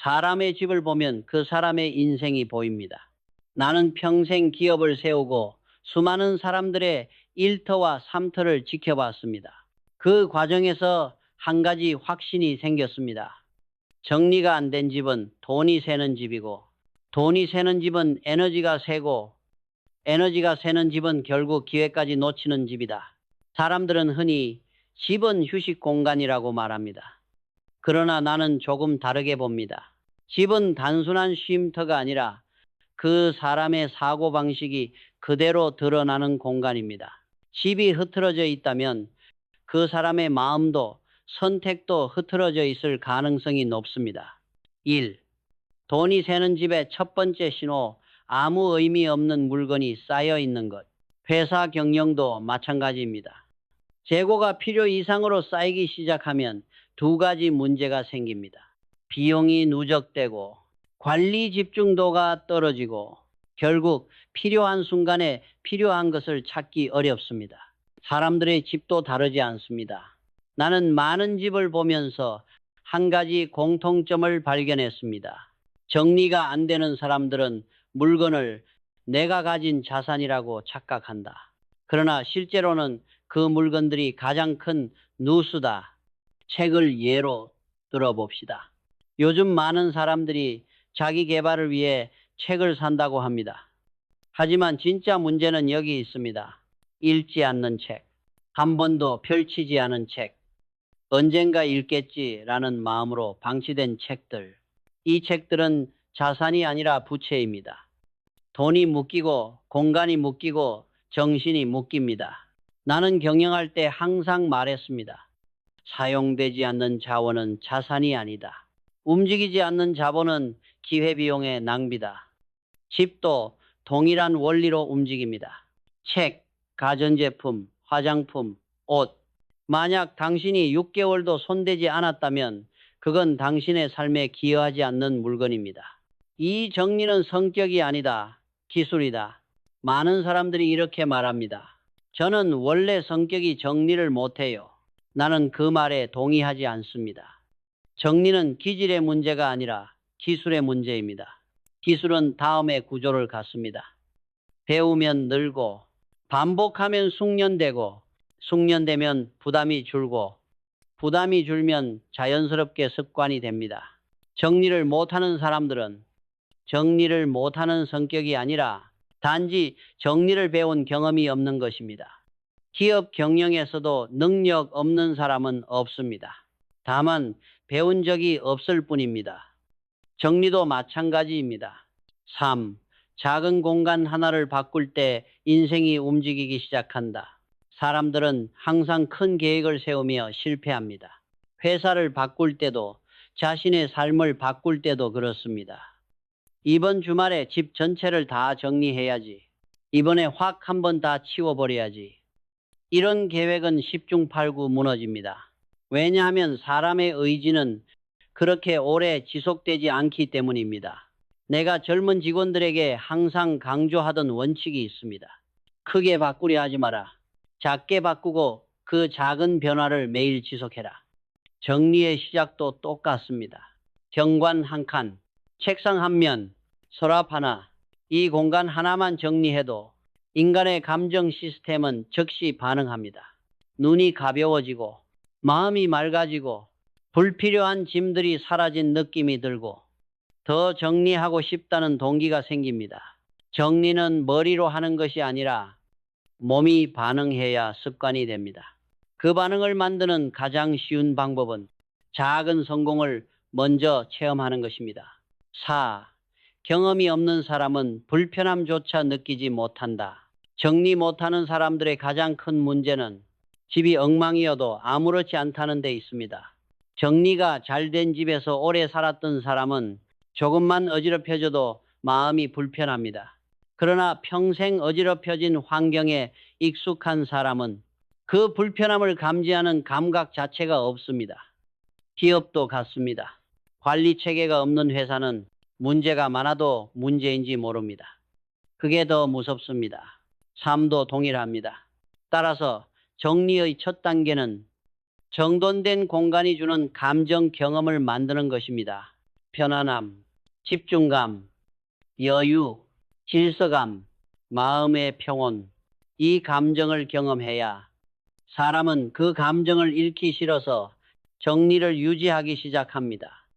사람의 집을 보면 그 사람의 인생이 보입니다. 나는 평생 기업을 세우고 수많은 사람들의 일터와 삼터를 지켜봤습니다. 그 과정에서 한 가지 확신이 생겼습니다. 정리가 안 된 집은 돈이 새는 집이고, 돈이 새는 집은 에너지가 새고, 에너지가 새는 집은 결국 기회까지 놓치는 집이다. 사람들은 흔히 집은 휴식 공간이라고 말합니다. 그러나 나는 조금 다르게 봅니다. 집은 단순한 쉼터가 아니라 그 사람의 사고방식이 그대로 드러나는 공간입니다. 집이 흐트러져 있다면 그 사람의 마음도 선택도 흐트러져 있을 가능성이 높습니다. 1. 돈이 새는 집의 첫 번째 신호, 아무 의미 없는 물건이 쌓여 있는 것. 회사 경영도 마찬가지입니다. 재고가 필요 이상으로 쌓이기 시작하면 두 가지 문제가 생깁니다. 비용이 누적되고 관리 집중도가 떨어지고 결국 필요한 순간에 필요한 것을 찾기 어렵습니다. 사람들의 집도 다르지 않습니다. 나는 많은 집을 보면서 한 가지 공통점을 발견했습니다. 정리가 안 되는 사람들은 물건을 내가 가진 자산이라고 착각한다. 그러나 실제로는 그 물건들이 가장 큰 누수다. 책을 예로 들어봅시다. 요즘 많은 사람들이 자기 개발을 위해 책을 산다고 합니다. 하지만 진짜 문제는 여기 있습니다. 읽지 않는 책, 한 번도 펼치지 않은 책, 언젠가 읽겠지라는 마음으로 방치된 책들. 이 책들은 자산이 아니라 부채입니다. 돈이 묶이고 공간이 묶이고 정신이 묶입니다. 나는 경영할 때 항상 말했습니다. 사용되지 않는 자원은 자산이 아니다. 움직이지 않는 자본은 기회비용의 낭비다. 집도 동일한 원리로 움직입니다. 책, 가전제품, 화장품, 옷. 만약 당신이 6개월도 손대지 않았다면 그건 당신의 삶에 기여하지 않는 물건입니다. 이 정리는 성격이 아니다. 기술이다. 많은 사람들이 이렇게 말합니다. 저는 원래 성격이 정리를 못해요. 나는 그 말에 동의하지 않습니다. 정리는 기질의 문제가 아니라 기술의 문제입니다. 기술은 다음의 구조를 갖습니다. 배우면 늘고, 반복하면 숙련되고, 숙련되면 부담이 줄고, 부담이 줄면 자연스럽게 습관이 됩니다. 정리를 못하는 사람들은 정리를 못하는 성격이 아니라 단지 정리를 배운 경험이 없는 것입니다. 기업 경영에서도 능력 없는 사람은 없습니다. 다만 배운 적이 없을 뿐입니다. 정리도 마찬가지입니다. 3. 작은 공간 하나를 바꿀 때 인생이 움직이기 시작한다. 사람들은 항상 큰 계획을 세우며 실패합니다. 회사를 바꿀 때도 자신의 삶을 바꿀 때도 그렇습니다. 이번 주말에 집 전체를 다 정리해야지. 이번에 확 한번 다 치워버려야지. 이런 계획은 10중 8구 무너집니다. 왜냐하면 사람의 의지는 그렇게 오래 지속되지 않기 때문입니다. 내가 젊은 직원들에게 항상 강조하던 원칙이 있습니다. 크게 바꾸려 하지 마라. 작게 바꾸고 그 작은 변화를 매일 지속해라. 정리의 시작도 똑같습니다. 현관 한 칸, 책상 한 면, 서랍 하나, 이 공간 하나만 정리해도 인간의 감정 시스템은 즉시 반응합니다. 눈이 가벼워지고 마음이 맑아지고 불필요한 짐들이 사라진 느낌이 들고 더 정리하고 싶다는 동기가 생깁니다. 정리는 머리로 하는 것이 아니라 몸이 반응해야 습관이 됩니다. 그 반응을 만드는 가장 쉬운 방법은 작은 성공을 먼저 체험하는 것입니다. 4. 경험이 없는 사람은 불편함조차 느끼지 못한다. 정리 못하는 사람들의 가장 큰 문제는 집이 엉망이어도 아무렇지 않다는 데 있습니다. 정리가 잘 된 집에서 오래 살았던 사람은 조금만 어지럽혀져도 마음이 불편합니다. 그러나 평생 어지럽혀진 환경에 익숙한 사람은 그 불편함을 감지하는 감각 자체가 없습니다. 기업도 같습니다. 관리 체계가 없는 회사는 문제가 많아도 문제인지 모릅니다. 그게 더 무섭습니다. 삶도 동일합니다. 따라서 정리의 첫 단계는 정돈된 공간이 주는 감정 경험을 만드는 것입니다. 편안함, 집중감, 여유, 질서감, 마음의 평온, 이 감정을 경험해야 사람은 그 감정을 잃기 싫어서 정리를 유지하기 시작합니다.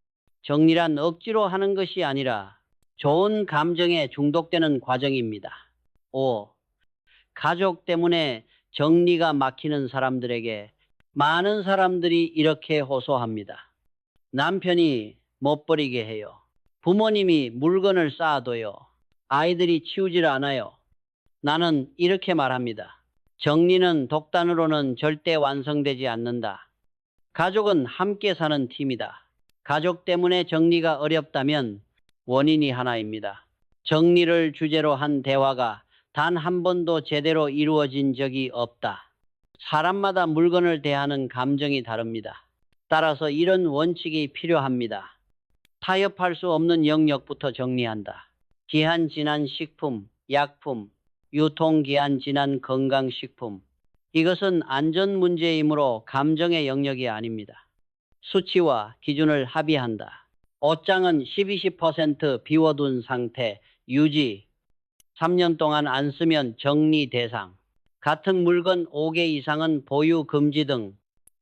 정리란 억지로 하는 것이 아니라 좋은 감정에 중독되는 과정입니다. 5. 가족 때문에 정리가 막히는 사람들에게 많은 사람들이 이렇게 호소합니다. 남편이 못 버리게 해요. 부모님이 물건을 쌓아둬요. 아이들이 치우질 않아요. 나는 이렇게 말합니다. 정리는 독단으로는 절대 완성되지 않는다. 가족은 함께 사는 팀이다. 가족 때문에 정리가 어렵다면 원인이 하나입니다. 정리를 주제로 한 대화가 단 한 번도 제대로 이루어진 적이 없다. 사람마다 물건을 대하는 감정이 다릅니다. 따라서 이런 원칙이 필요합니다. 타협할 수 없는 영역부터 정리한다. 기한 지난 식품, 약품, 유통기한 지난 건강식품. 이것은 안전 문제이므로 감정의 영역이 아닙니다. 수치와 기준을 합의한다. 옷장은 10-20% 비워둔 상태 유지. 3년 동안 안 쓰면 정리 대상. 같은 물건 5개 이상은 보유 금지 등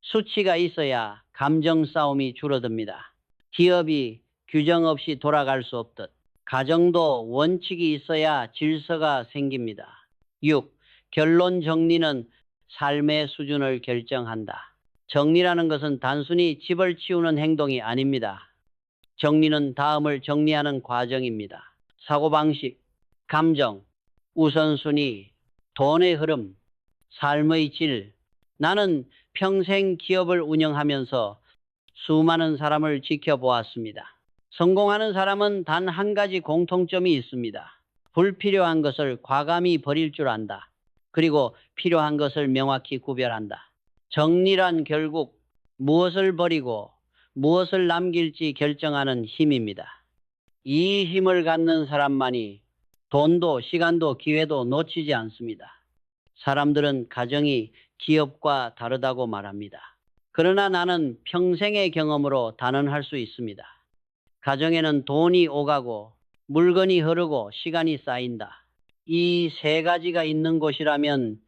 수치가 있어야 감정 싸움이 줄어듭니다. 기업이 규정 없이 돌아갈 수 없듯 가정도 원칙이 있어야 질서가 생깁니다. 6. 결론 정리는 삶의 수준을 결정한다. 정리라는 것은 단순히 집을 치우는 행동이 아닙니다. 정리는 다음을 정리하는 과정입니다. 사고방식, 감정, 우선순위, 돈의 흐름, 삶의 질. 나는 평생 기업을 운영하면서 수많은 사람을 지켜보았습니다. 성공하는 사람은 단 한 가지 공통점이 있습니다. 불필요한 것을 과감히 버릴 줄 안다. 그리고 필요한 것을 명확히 구별한다. 정리란 결국 무엇을 버리고 무엇을 남길지 결정하는 힘입니다. 이 힘을 갖는 사람만이 돈도 시간도 기회도 놓치지 않습니다. 사람들은 가정이 기업과 다르다고 말합니다. 그러나 나는 평생의 경험으로 단언할 수 있습니다. 가정에는 돈이 오가고 물건이 흐르고 시간이 쌓인다. 이 세 가지가 있는 곳이라면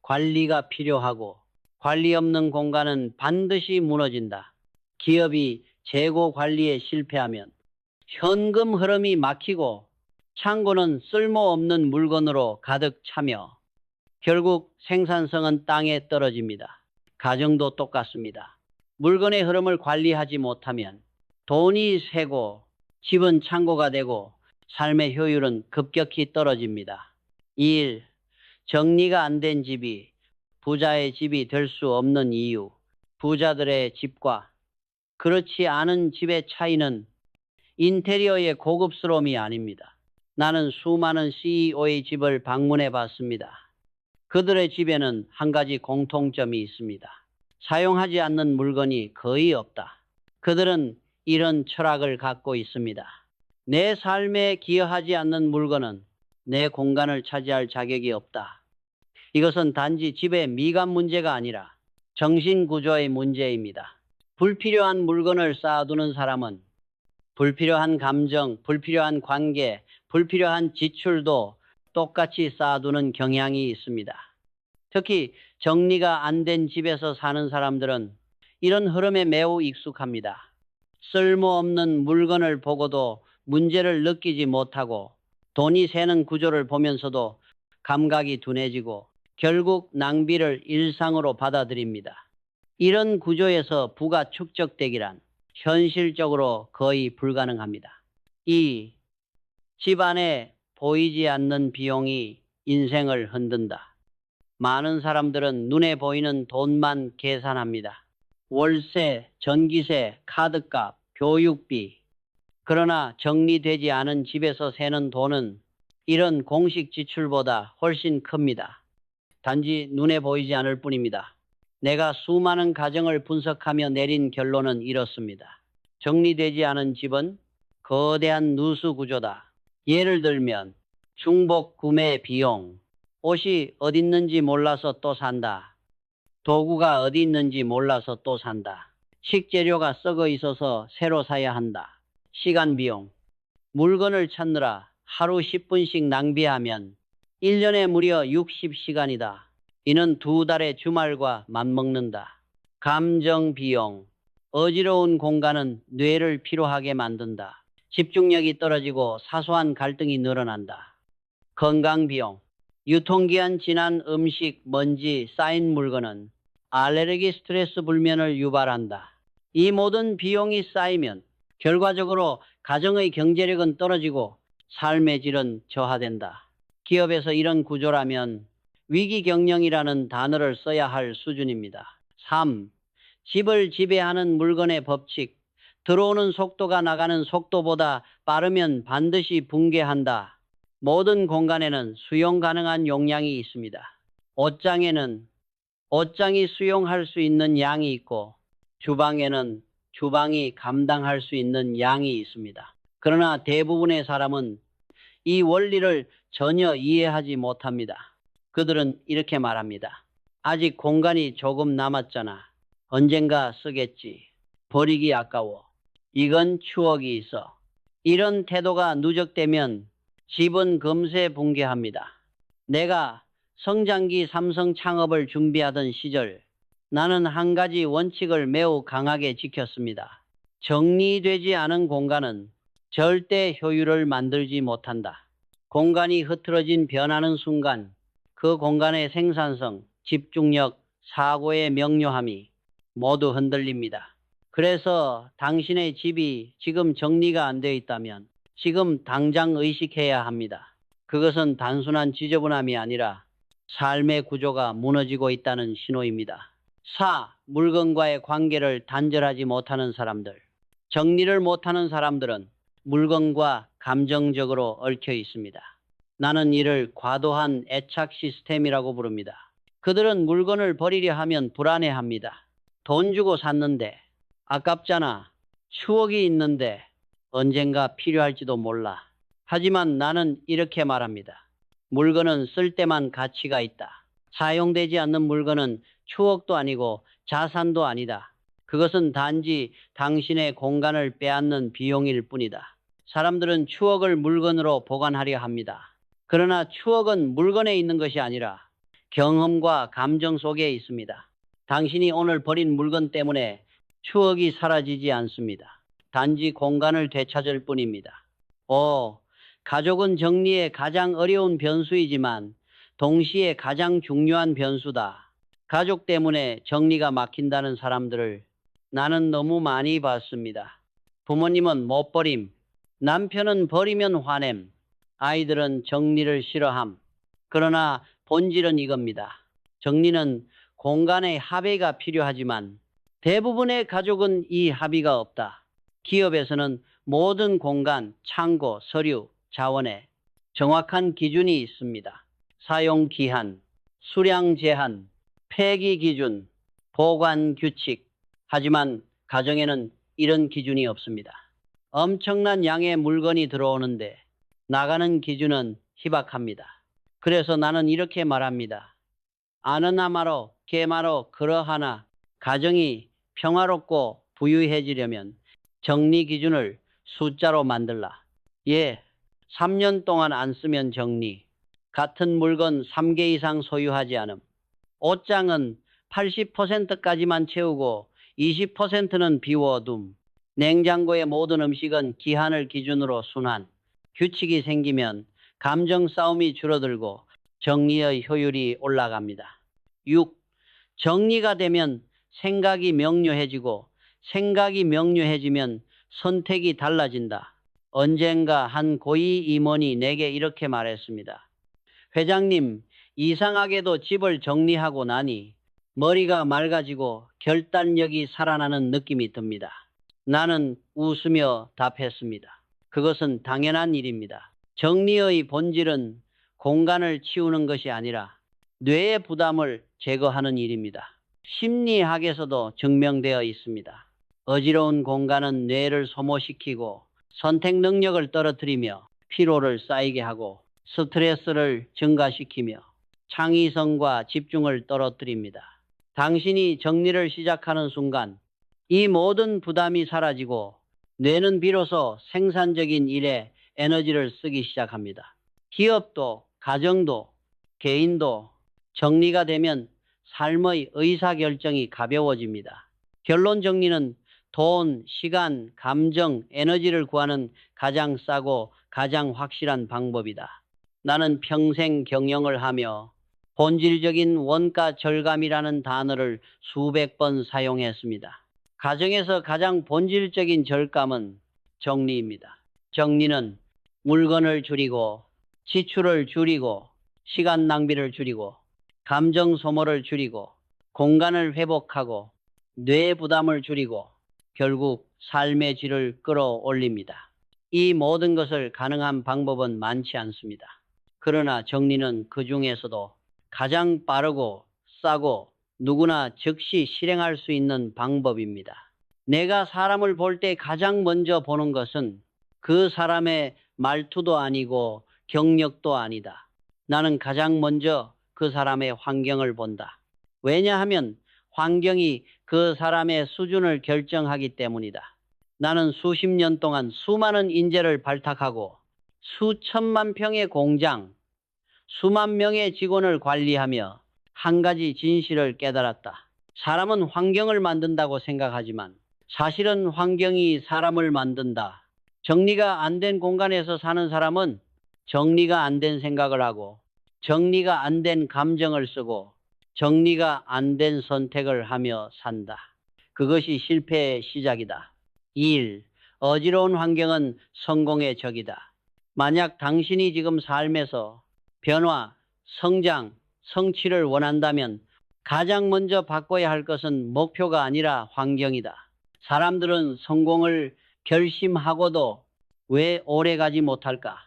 관리가 필요하고 관리 없는 공간은 반드시 무너진다. 기업이 재고 관리에 실패하면 현금 흐름이 막히고 창고는 쓸모없는 물건으로 가득 차며 결국 생산성은 땅에 떨어집니다. 가정도 똑같습니다. 물건의 흐름을 관리하지 못하면 돈이 새고 집은 창고가 되고 삶의 효율은 급격히 떨어집니다. 1. 정리가 안 된 집이 부자의 집이 될 수 없는 이유. 부자들의 집과 그렇지 않은 집의 차이는 인테리어의 고급스러움이 아닙니다. 나는 수많은 CEO의 집을 방문해 봤습니다. 그들의 집에는 한 가지 공통점이 있습니다. 사용하지 않는 물건이 거의 없다. 그들은 이런 철학을 갖고 있습니다. 내 삶에 기여하지 않는 물건은 내 공간을 차지할 자격이 없다. 이것은 단지 집의 미관 문제가 아니라 정신구조의 문제입니다. 불필요한 물건을 쌓아두는 사람은 불필요한 감정, 불필요한 관계, 불필요한 지출도 똑같이 쌓아두는 경향이 있습니다. 특히 정리가 안 된 집에서 사는 사람들은 이런 흐름에 매우 익숙합니다. 쓸모없는 물건을 보고도 문제를 느끼지 못하고 돈이 새는 구조를 보면서도 감각이 둔해지고 결국 낭비를 일상으로 받아들입니다. 이런 구조에서 부가 축적되기란 현실적으로 거의 불가능합니다. 2. 집안에 보이지 않는 비용이 인생을 흔든다. 많은 사람들은 눈에 보이는 돈만 계산합니다. 월세, 전기세, 카드값, 교육비. 그러나 정리되지 않은 집에서 새는 돈은 이런 공식 지출보다 훨씬 큽니다. 단지 눈에 보이지 않을 뿐입니다. 내가 수많은 가정을 분석하며 내린 결론은 이렇습니다. 정리되지 않은 집은 거대한 누수 구조다. 예를 들면 중복 구매 비용, 옷이 어디 있는지 몰라서 또 산다. 도구가 어디 있는지 몰라서 또 산다. 식재료가 썩어 있어서 새로 사야 한다. 시간 비용. 물건을 찾느라 하루 10분씩 낭비하면 1년에 무려 60시간이다. 이는 2달의 주말과 맞먹는다. 감정 비용. 어지러운 공간은 뇌를 피로하게 만든다. 집중력이 떨어지고 사소한 갈등이 늘어난다. 건강 비용. 유통기한 지난 음식, 먼지, 쌓인 물건은 알레르기 스트레스 불면을 유발한다. 이 모든 비용이 쌓이면 결과적으로 가정의 경제력은 떨어지고 삶의 질은 저하된다. 기업에서 이런 구조라면 위기경영이라는 단어를 써야 할 수준입니다. 3. 집을 지배하는 물건의 법칙. 들어오는 속도가 나가는 속도보다 빠르면 반드시 붕괴한다. 모든 공간에는 수용 가능한 용량이 있습니다. 옷장에는 옷장이 수용할 수 있는 양이 있고 주방에는 주방이 감당할 수 있는 양이 있습니다. 그러나 대부분의 사람은 이 원리를 전혀 이해하지 못합니다. 그들은 이렇게 말합니다. 아직 공간이 조금 남았잖아. 언젠가 쓰겠지. 버리기 아까워. 이건 추억이 있어. 이런 태도가 누적되면 집은 금세 붕괴합니다. 내가 성장기 삼성 창업을 준비하던 시절 나는 한 가지 원칙을 매우 강하게 지켰습니다. 정리되지 않은 공간은 절대 효율을 만들지 못한다. 공간이 흐트러진 변하는 순간 그 공간의 생산성, 집중력, 사고의 명료함이 모두 흔들립니다. 그래서 당신의 집이 지금 정리가 안 되어 있다면 지금 당장 의식해야 합니다. 그것은 단순한 지저분함이 아니라 삶의 구조가 무너지고 있다는 신호입니다. 4. 물건과의 관계를 단절하지 못하는 사람들. 정리를 못하는 사람들은 물건과 감정적으로 얽혀 있습니다. 나는 이를 과도한 애착 시스템이라고 부릅니다. 그들은 물건을 버리려 하면 불안해합니다. 돈 주고 샀는데, 아깝잖아. 추억이 있는데, 언젠가 필요할지도 몰라. 하지만 나는 이렇게 말합니다. 물건은 쓸 때만 가치가 있다. 사용되지 않는 물건은 추억도 아니고 자산도 아니다. 그것은 단지 당신의 공간을 빼앗는 비용일 뿐이다. 사람들은 추억을 물건으로 보관하려 합니다. 그러나 추억은 물건에 있는 것이 아니라 경험과 감정 속에 있습니다. 당신이 오늘 버린 물건 때문에 추억이 사라지지 않습니다. 단지 공간을 되찾을 뿐입니다. 5. 가족은 정리의 가장 어려운 변수이지만 동시에 가장 중요한 변수다. 가족 때문에 정리가 막힌다는 사람들을 나는 너무 많이 봤습니다. 부모님은 못 버림, 남편은 버리면 화냄, 아이들은 정리를 싫어함. 그러나 본질은 이겁니다. 정리는 공간의 합의가 필요하지만 대부분의 가족은 이 합의가 없다. 기업에서는 모든 공간, 창고, 서류, 자원에 정확한 기준이 있습니다. 사용 기한, 수량 제한, 폐기 기준, 보관 규칙. 하지만 가정에는 이런 기준이 없습니다. 엄청난 양의 물건이 들어오는데 나가는 기준은 희박합니다. 그래서 나는 이렇게 말합니다. 아느나마로 게마로 그러하나 가정이 평화롭고 부유해지려면 정리 기준을 숫자로 만들라. 예, 3년 동안 안 쓰면 정리. 같은 물건 3개 이상 소유하지 않음. 옷장은 80%까지만 채우고 20%는 비워둠. 냉장고의 모든 음식은 기한을 기준으로 순환. 규칙이 생기면 감정 싸움이 줄어들고 정리의 효율이 올라갑니다. 6. 정리가 되면 생각이 명료해지고 생각이 명료해지면 선택이 달라진다. 언젠가 한 고위 임원이 내게 이렇게 말했습니다. 회장님, 이상하게도 집을 정리하고 나니 머리가 맑아지고 결단력이 살아나는 느낌이 듭니다. 나는 웃으며 답했습니다. 그것은 당연한 일입니다. 정리의 본질은 공간을 치우는 것이 아니라 뇌의 부담을 제거하는 일입니다. 심리학에서도 증명되어 있습니다. 어지러운 공간은 뇌를 소모시키고 선택 능력을 떨어뜨리며 피로를 쌓이게 하고 스트레스를 증가시키며 창의성과 집중을 떨어뜨립니다. 당신이 정리를 시작하는 순간 이 모든 부담이 사라지고 뇌는 비로소 생산적인 일에 에너지를 쓰기 시작합니다. 기업도, 가정도, 개인도 정리가 되면 삶의 의사결정이 가벼워집니다. 결론 정리는 돈, 시간, 감정, 에너지를 구하는 가장 싸고 가장 확실한 방법이다. 나는 평생 경영을 하며 본질적인 원가 절감이라는 단어를 수백 번 사용했습니다. 가정에서 가장 본질적인 절감은 정리입니다. 정리는 물건을 줄이고 지출을 줄이고 시간 낭비를 줄이고 감정 소모를 줄이고 공간을 회복하고 뇌 부담을 줄이고 결국 삶의 질을 끌어올립니다. 이 모든 것을 가능한 방법은 많지 않습니다. 그러나 정리는 그 중에서도 가장 빠르고 싸고 누구나 즉시 실행할 수 있는 방법입니다. 내가 사람을 볼 때 가장 먼저 보는 것은 그 사람의 말투도 아니고 경력도 아니다. 나는 가장 먼저 그 사람의 환경을 본다. 왜냐하면 환경이 그 사람의 수준을 결정하기 때문이다. 나는 수십 년 동안 수많은 인재를 발탁하고 수천만 평의 공장, 수만 명의 직원을 관리하며 한 가지 진실을 깨달았다. 사람은 환경을 만든다고 생각하지만 사실은 환경이 사람을 만든다. 정리가 안 된 공간에서 사는 사람은 정리가 안 된 생각을 하고 정리가 안 된 감정을 쓰고 정리가 안 된 선택을 하며 산다. 그것이 실패의 시작이다. 1. 어지러운 환경은 성공의 적이다. 만약 당신이 지금 삶에서 변화, 성장, 성취를 원한다면 가장 먼저 바꿔야 할 것은 목표가 아니라 환경이다. 사람들은 성공을 결심하고도 왜 오래 가지 못할까?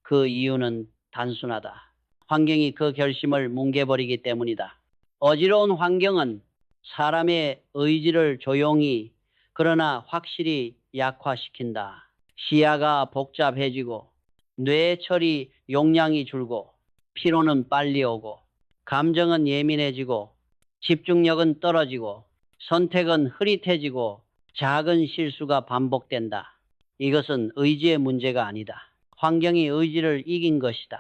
그 이유는 단순하다. 환경이 그 결심을 뭉개버리기 때문이다. 어지러운 환경은 사람의 의지를 조용히 그러나 확실히 약화시킨다. 시야가 복잡해지고 뇌 처리 용량이 줄고 피로는 빨리 오고 감정은 예민해지고 집중력은 떨어지고 선택은 흐릿해지고 작은 실수가 반복된다. 이것은 의지의 문제가 아니다. 환경이 의지를 이긴 것이다.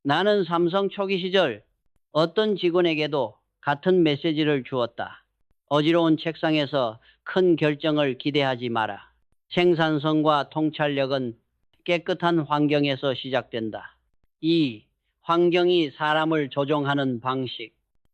나는 삼성 초기 시절 어떤 직원에게도 같은 메시지를 주었다. 어지러운 책상에서 큰 결정을 기대하지 마라. 생산성과 통찰력은 깨끗한 환경에서 시작된다. 2. 환경이 사람을 조종하는 방식.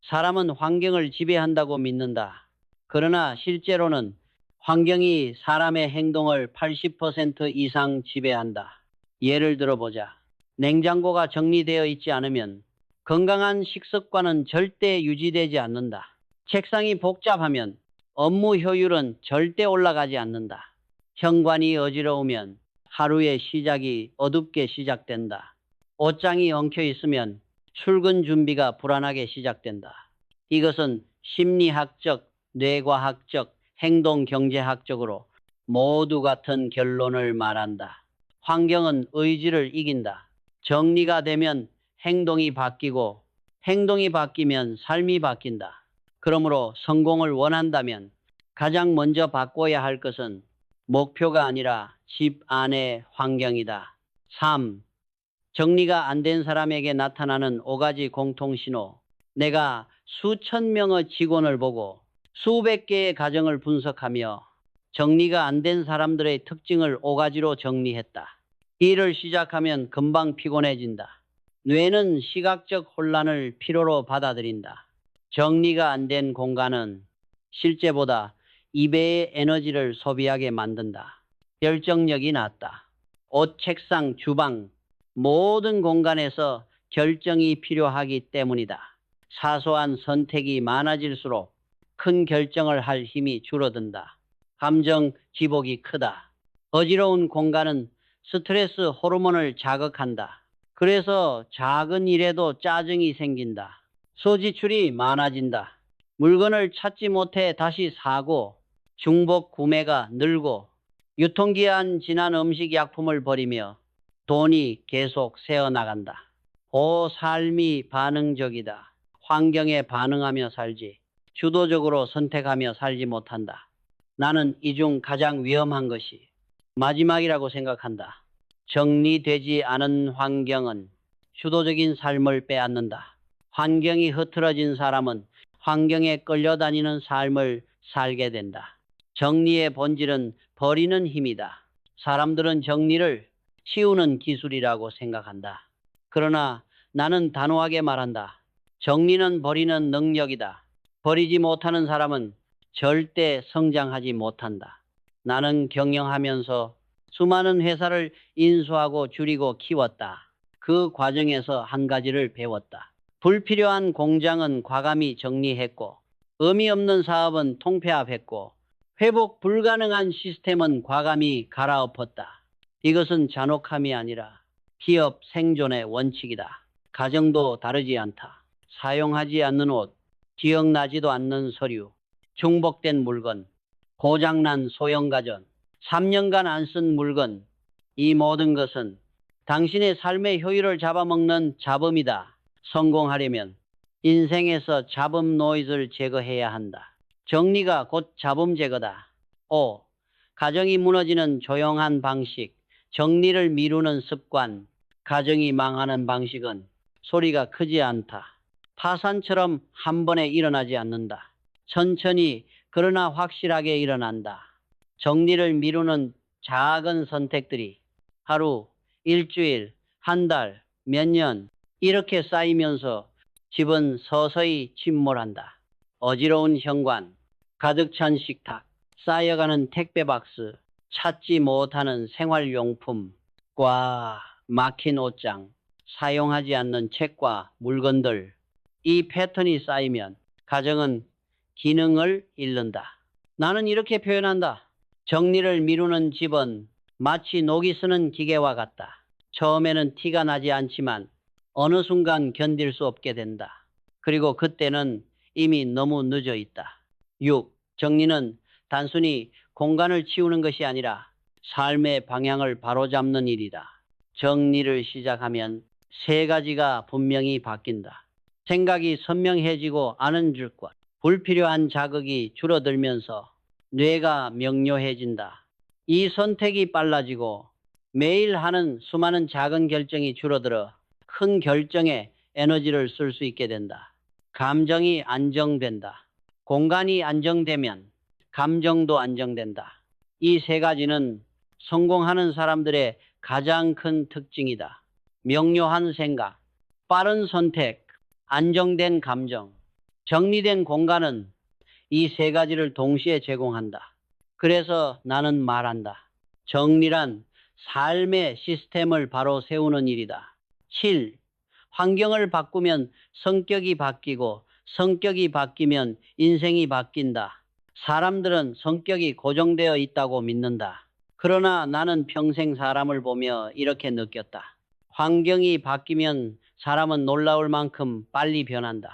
사람은 환경을 지배한다고 믿는다. 그러나 실제로는 환경이 사람의 행동을 80% 이상 지배한다. 예를 들어보자. 냉장고가 정리되어 있지 않으면 건강한 식습관은 절대 유지되지 않는다. 책상이 복잡하면 업무 효율은 절대 올라가지 않는다. 현관이 어지러우면 하루의 시작이 어둡게 시작된다. 옷장이 엉켜 있으면 출근 준비가 불안하게 시작된다. 이것은 심리학적, 뇌과학적, 행동경제학적으로 모두 같은 결론을 말한다. 환경은 의지를 이긴다. 정리가 되면 행동이 바뀌고 행동이 바뀌면 삶이 바뀐다. 그러므로 성공을 원한다면 가장 먼저 바꿔야 할 것은 목표가 아니라 집 안의 환경이다. 3. 정리가 안 된 사람에게 나타나는 5가지 공통신호. 내가 수천 명의 직원을 보고 수백 개의 가정을 분석하며 정리가 안 된 사람들의 특징을 5가지로 정리했다. 일을 시작하면 금방 피곤해진다. 뇌는 시각적 혼란을 피로로 받아들인다. 정리가 안 된 공간은 실제보다 2배의 에너지를 소비하게 만든다. 결정력이 낮다. 옷, 책상, 주방 모든 공간에서 결정이 필요하기 때문이다. 사소한 선택이 많아질수록 큰 결정을 할 힘이 줄어든다. 감정 기복이 크다. 어지러운 공간은 스트레스 호르몬을 자극한다. 그래서 작은 일에도 짜증이 생긴다. 소지출이 많아진다. 물건을 찾지 못해 다시 사고 중복 구매가 늘고 유통기한 지난 음식 약품을 버리며 돈이 계속 새어나간다. 삶이 반응적이다. 환경에 반응하며 살지 주도적으로 선택하며 살지 못한다. 나는 이 중 가장 위험한 것이 마지막이라고 생각한다. 정리되지 않은 환경은 주도적인 삶을 빼앗는다. 환경이 흐트러진 사람은 환경에 끌려다니는 삶을 살게 된다. 정리의 본질은 버리는 힘이다. 사람들은 정리를 치우는 기술이라고 생각한다. 그러나 나는 단호하게 말한다. 정리는 버리는 능력이다. 버리지 못하는 사람은 절대 성장하지 못한다. 나는 경영하면서 수많은 회사를 인수하고 줄이고 키웠다. 그 과정에서 한 가지를 배웠다. 불필요한 공장은 과감히 정리했고, 의미 없는 사업은 통폐합했고, 회복 불가능한 시스템은 과감히 갈아엎었다. 이것은 잔혹함이 아니라 기업 생존의 원칙이다. 가정도 다르지 않다. 사용하지 않는 옷, 기억나지도 않는 서류, 중복된 물건, 고장난 소형가전, 3년간 안 쓴 물건, 이 모든 것은 당신의 삶의 효율을 잡아먹는 잡음이다. 성공하려면 인생에서 잡음 노이즈를 제거해야 한다. 정리가 곧 잡음 제거다. 5. 가정이 무너지는 조용한 방식, 정리를 미루는 습관. 가정이 망하는 방식은 소리가 크지 않다. 파산처럼 한 번에 일어나지 않는다. 천천히 그러나 확실하게 일어난다. 정리를 미루는 작은 선택들이 하루, 일주일, 한 달, 몇 년 이렇게 쌓이면서 집은 서서히 침몰한다. 어지러운 현관, 가득 찬 식탁, 쌓여가는 택배 박스, 찾지 못하는 생활용품, 꽉 막힌 옷장, 사용하지 않는 책과 물건들. 이 패턴이 쌓이면 가정은 기능을 잃는다. 나는 이렇게 표현한다. 정리를 미루는 집은 마치 녹이 쓰는 기계와 같다. 처음에는 티가 나지 않지만 어느 순간 견딜 수 없게 된다. 그리고 그때는 이미 너무 늦어 있다. 6. 정리는 단순히 공간을 치우는 것이 아니라 삶의 방향을 바로잡는 일이다. 정리를 시작하면 세 가지가 분명히 바뀐다. 생각이 선명해지고 아는 줄것, 불필요한 자극이 줄어들면서 뇌가 명료해진다. 이 선택이 빨라지고 매일 하는 수많은 작은 결정이 줄어들어 큰 결정에 에너지를 쓸 수 있게 된다. 감정이 안정된다. 공간이 안정되면 감정도 안정된다. 이 세 가지는 성공하는 사람들의 가장 큰 특징이다. 명료한 생각, 빠른 선택, 안정된 감정, 정리된 공간은 이 세 가지를 동시에 제공한다. 그래서 나는 말한다. 정리란 삶의 시스템을 바로 세우는 일이다. 7. 환경을 바꾸면 성격이 바뀌고 성격이 바뀌면 인생이 바뀐다. 사람들은 성격이 고정되어 있다고 믿는다. 그러나 나는 평생 사람을 보며 이렇게 느꼈다. 환경이 바뀌면 사람은 놀라울 만큼 빨리 변한다.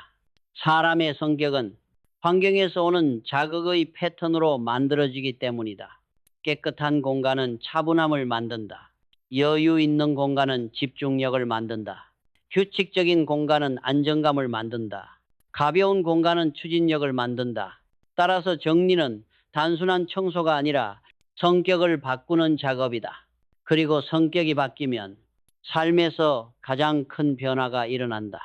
사람의 성격은 환경에서 오는 자극의 패턴으로 만들어지기 때문이다. 깨끗한 공간은 차분함을 만든다. 여유 있는 공간은 집중력을 만든다. 규칙적인 공간은 안정감을 만든다. 가벼운 공간은 추진력을 만든다. 따라서 정리는 단순한 청소가 아니라 성격을 바꾸는 작업이다. 그리고 성격이 바뀌면 삶에서 가장 큰 변화가 일어난다.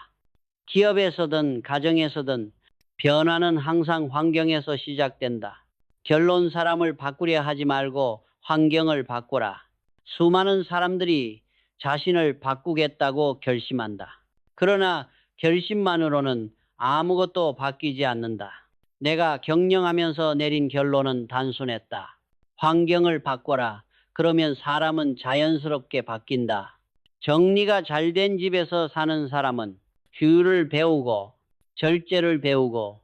기업에서든 가정에서든 변화는 항상 환경에서 시작된다. 결론 사람을 바꾸려 하지 말고 환경을 바꾸라. 수많은 사람들이 자신을 바꾸겠다고 결심한다. 그러나 결심만으로는 아무것도 바뀌지 않는다. 내가 경영하면서 내린 결론은 단순했다. 환경을 바꿔라. 그러면 사람은 자연스럽게 바뀐다. 정리가 잘 된 집에서 사는 사람은 규율을 배우고 절제를 배우고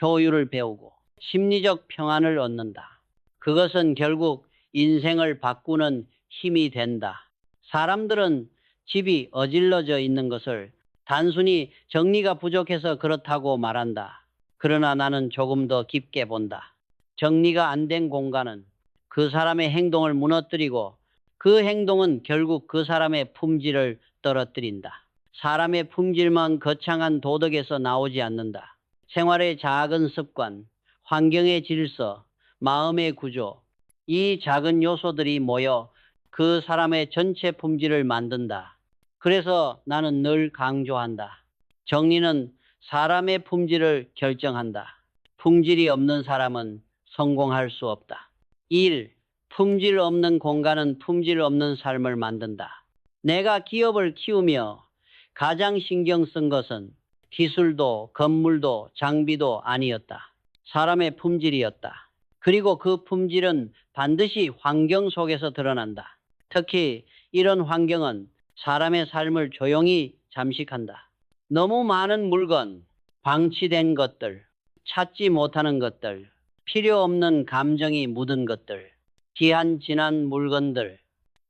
효율을 배우고 심리적 평안을 얻는다. 그것은 결국 인생을 바꾸는 힘이 된다. 사람들은 집이 어질러져 있는 것을 단순히 정리가 부족해서 그렇다고 말한다. 그러나 나는 조금 더 깊게 본다. 정리가 안 된 공간은 그 사람의 행동을 무너뜨리고 그 행동은 결국 그 사람의 품질을 떨어뜨린다. 사람의 품질만 거창한 도덕에서 나오지 않는다. 생활의 작은 습관, 환경의 질서, 마음의 구조, 이 작은 요소들이 모여 그 사람의 전체 품질을 만든다. 그래서 나는 늘 강조한다. 정리는 사람의 품질을 결정한다. 품질이 없는 사람은 성공할 수 없다. 1. 품질 없는 공간은 품질 없는 삶을 만든다. 내가 기업을 키우며 가장 신경 쓴 것은 기술도 건물도 장비도 아니었다. 사람의 품질이었다. 그리고 그 품질은 반드시 환경 속에서 드러난다. 특히 이런 환경은 사람의 삶을 조용히 잠식한다. 너무 많은 물건, 방치된 것들, 찾지 못하는 것들, 필요 없는 감정이 묻은 것들, 기한 지난 물건들,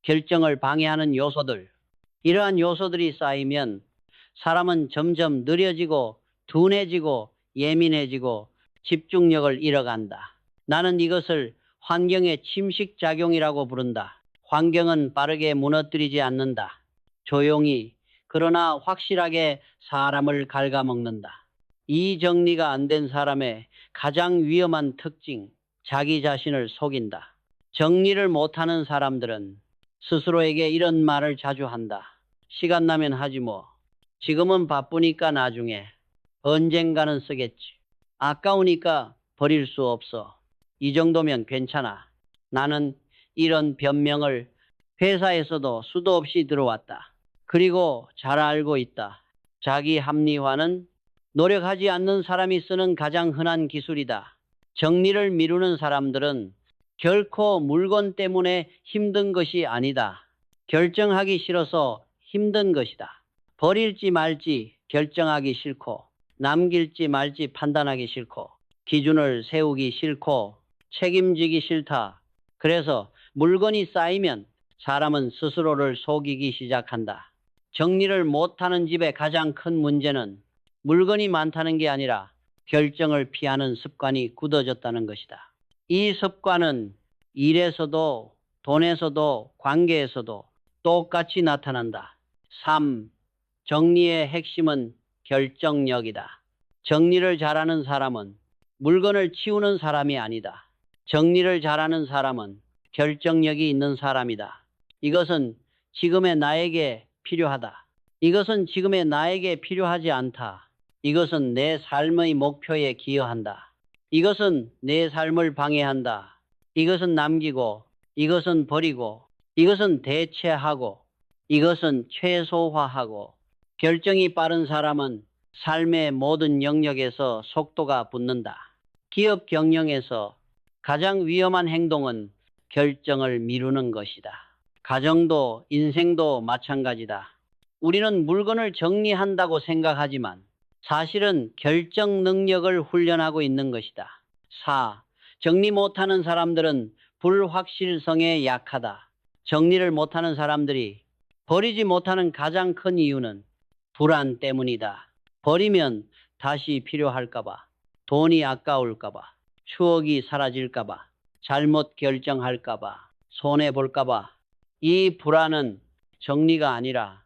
결정을 방해하는 요소들, 이러한 요소들이 쌓이면 사람은 점점 느려지고 둔해지고 예민해지고 집중력을 잃어간다. 나는 이것을 환경의 침식작용이라고 부른다. 환경은 빠르게 무너뜨리지 않는다. 조용히 그러나 확실하게 사람을 갉아먹는다. 이 정리가 안 된 사람의 가장 위험한 특징, 자기 자신을 속인다. 정리를 못하는 사람들은 스스로에게 이런 말을 자주 한다. 시간 나면 하지 뭐. 지금은 바쁘니까 나중에. 언젠가는 쓰겠지. 아까우니까 버릴 수 없어. 이 정도면 괜찮아. 나는 이런 변명을 회사에서도 수도 없이 들어왔다. 그리고 잘 알고 있다. 자기 합리화는 노력하지 않는 사람이 쓰는 가장 흔한 기술이다. 정리를 미루는 사람들은 결코 물건 때문에 힘든 것이 아니다. 결정하기 싫어서 힘든 것이다. 버릴지 말지 결정하기 싫고, 남길지 말지 판단하기 싫고, 기준을 세우기 싫고, 책임지기 싫다. 그래서 물건이 쌓이면 사람은 스스로를 속이기 시작한다. 정리를 못하는 집의 가장 큰 문제는 물건이 많다는 게 아니라 결정을 피하는 습관이 굳어졌다는 것이다. 이 습관은 일에서도 돈에서도 관계에서도 똑같이 나타난다. 3. 정리의 핵심은 결정력이다. 정리를 잘하는 사람은 물건을 치우는 사람이 아니다. 정리를 잘하는 사람은 결정력이 있는 사람이다. 이것은 지금의 나에게 필요하다. 이것은 지금의 나에게 필요하지 않다. 이것은 내 삶의 목표에 기여한다. 이것은 내 삶을 방해한다. 이것은 남기고, 이것은 버리고, 이것은 대체하고, 이것은 최소화하고. 결정이 빠른 사람은 삶의 모든 영역에서 속도가 붙는다. 기업 경영에서 가장 위험한 행동은 결정을 미루는 것이다. 가정도 인생도 마찬가지다. 우리는 물건을 정리한다고 생각하지만 사실은 결정 능력을 훈련하고 있는 것이다. 4. 정리 못하는 사람들은 불확실성에 약하다. 정리를 못하는 사람들이 버리지 못하는 가장 큰 이유는 불안 때문이다. 버리면 다시 필요할까봐, 돈이 아까울까봐, 추억이 사라질까봐, 잘못 결정할까봐, 손해볼까봐. 이 불안은 정리가 아니라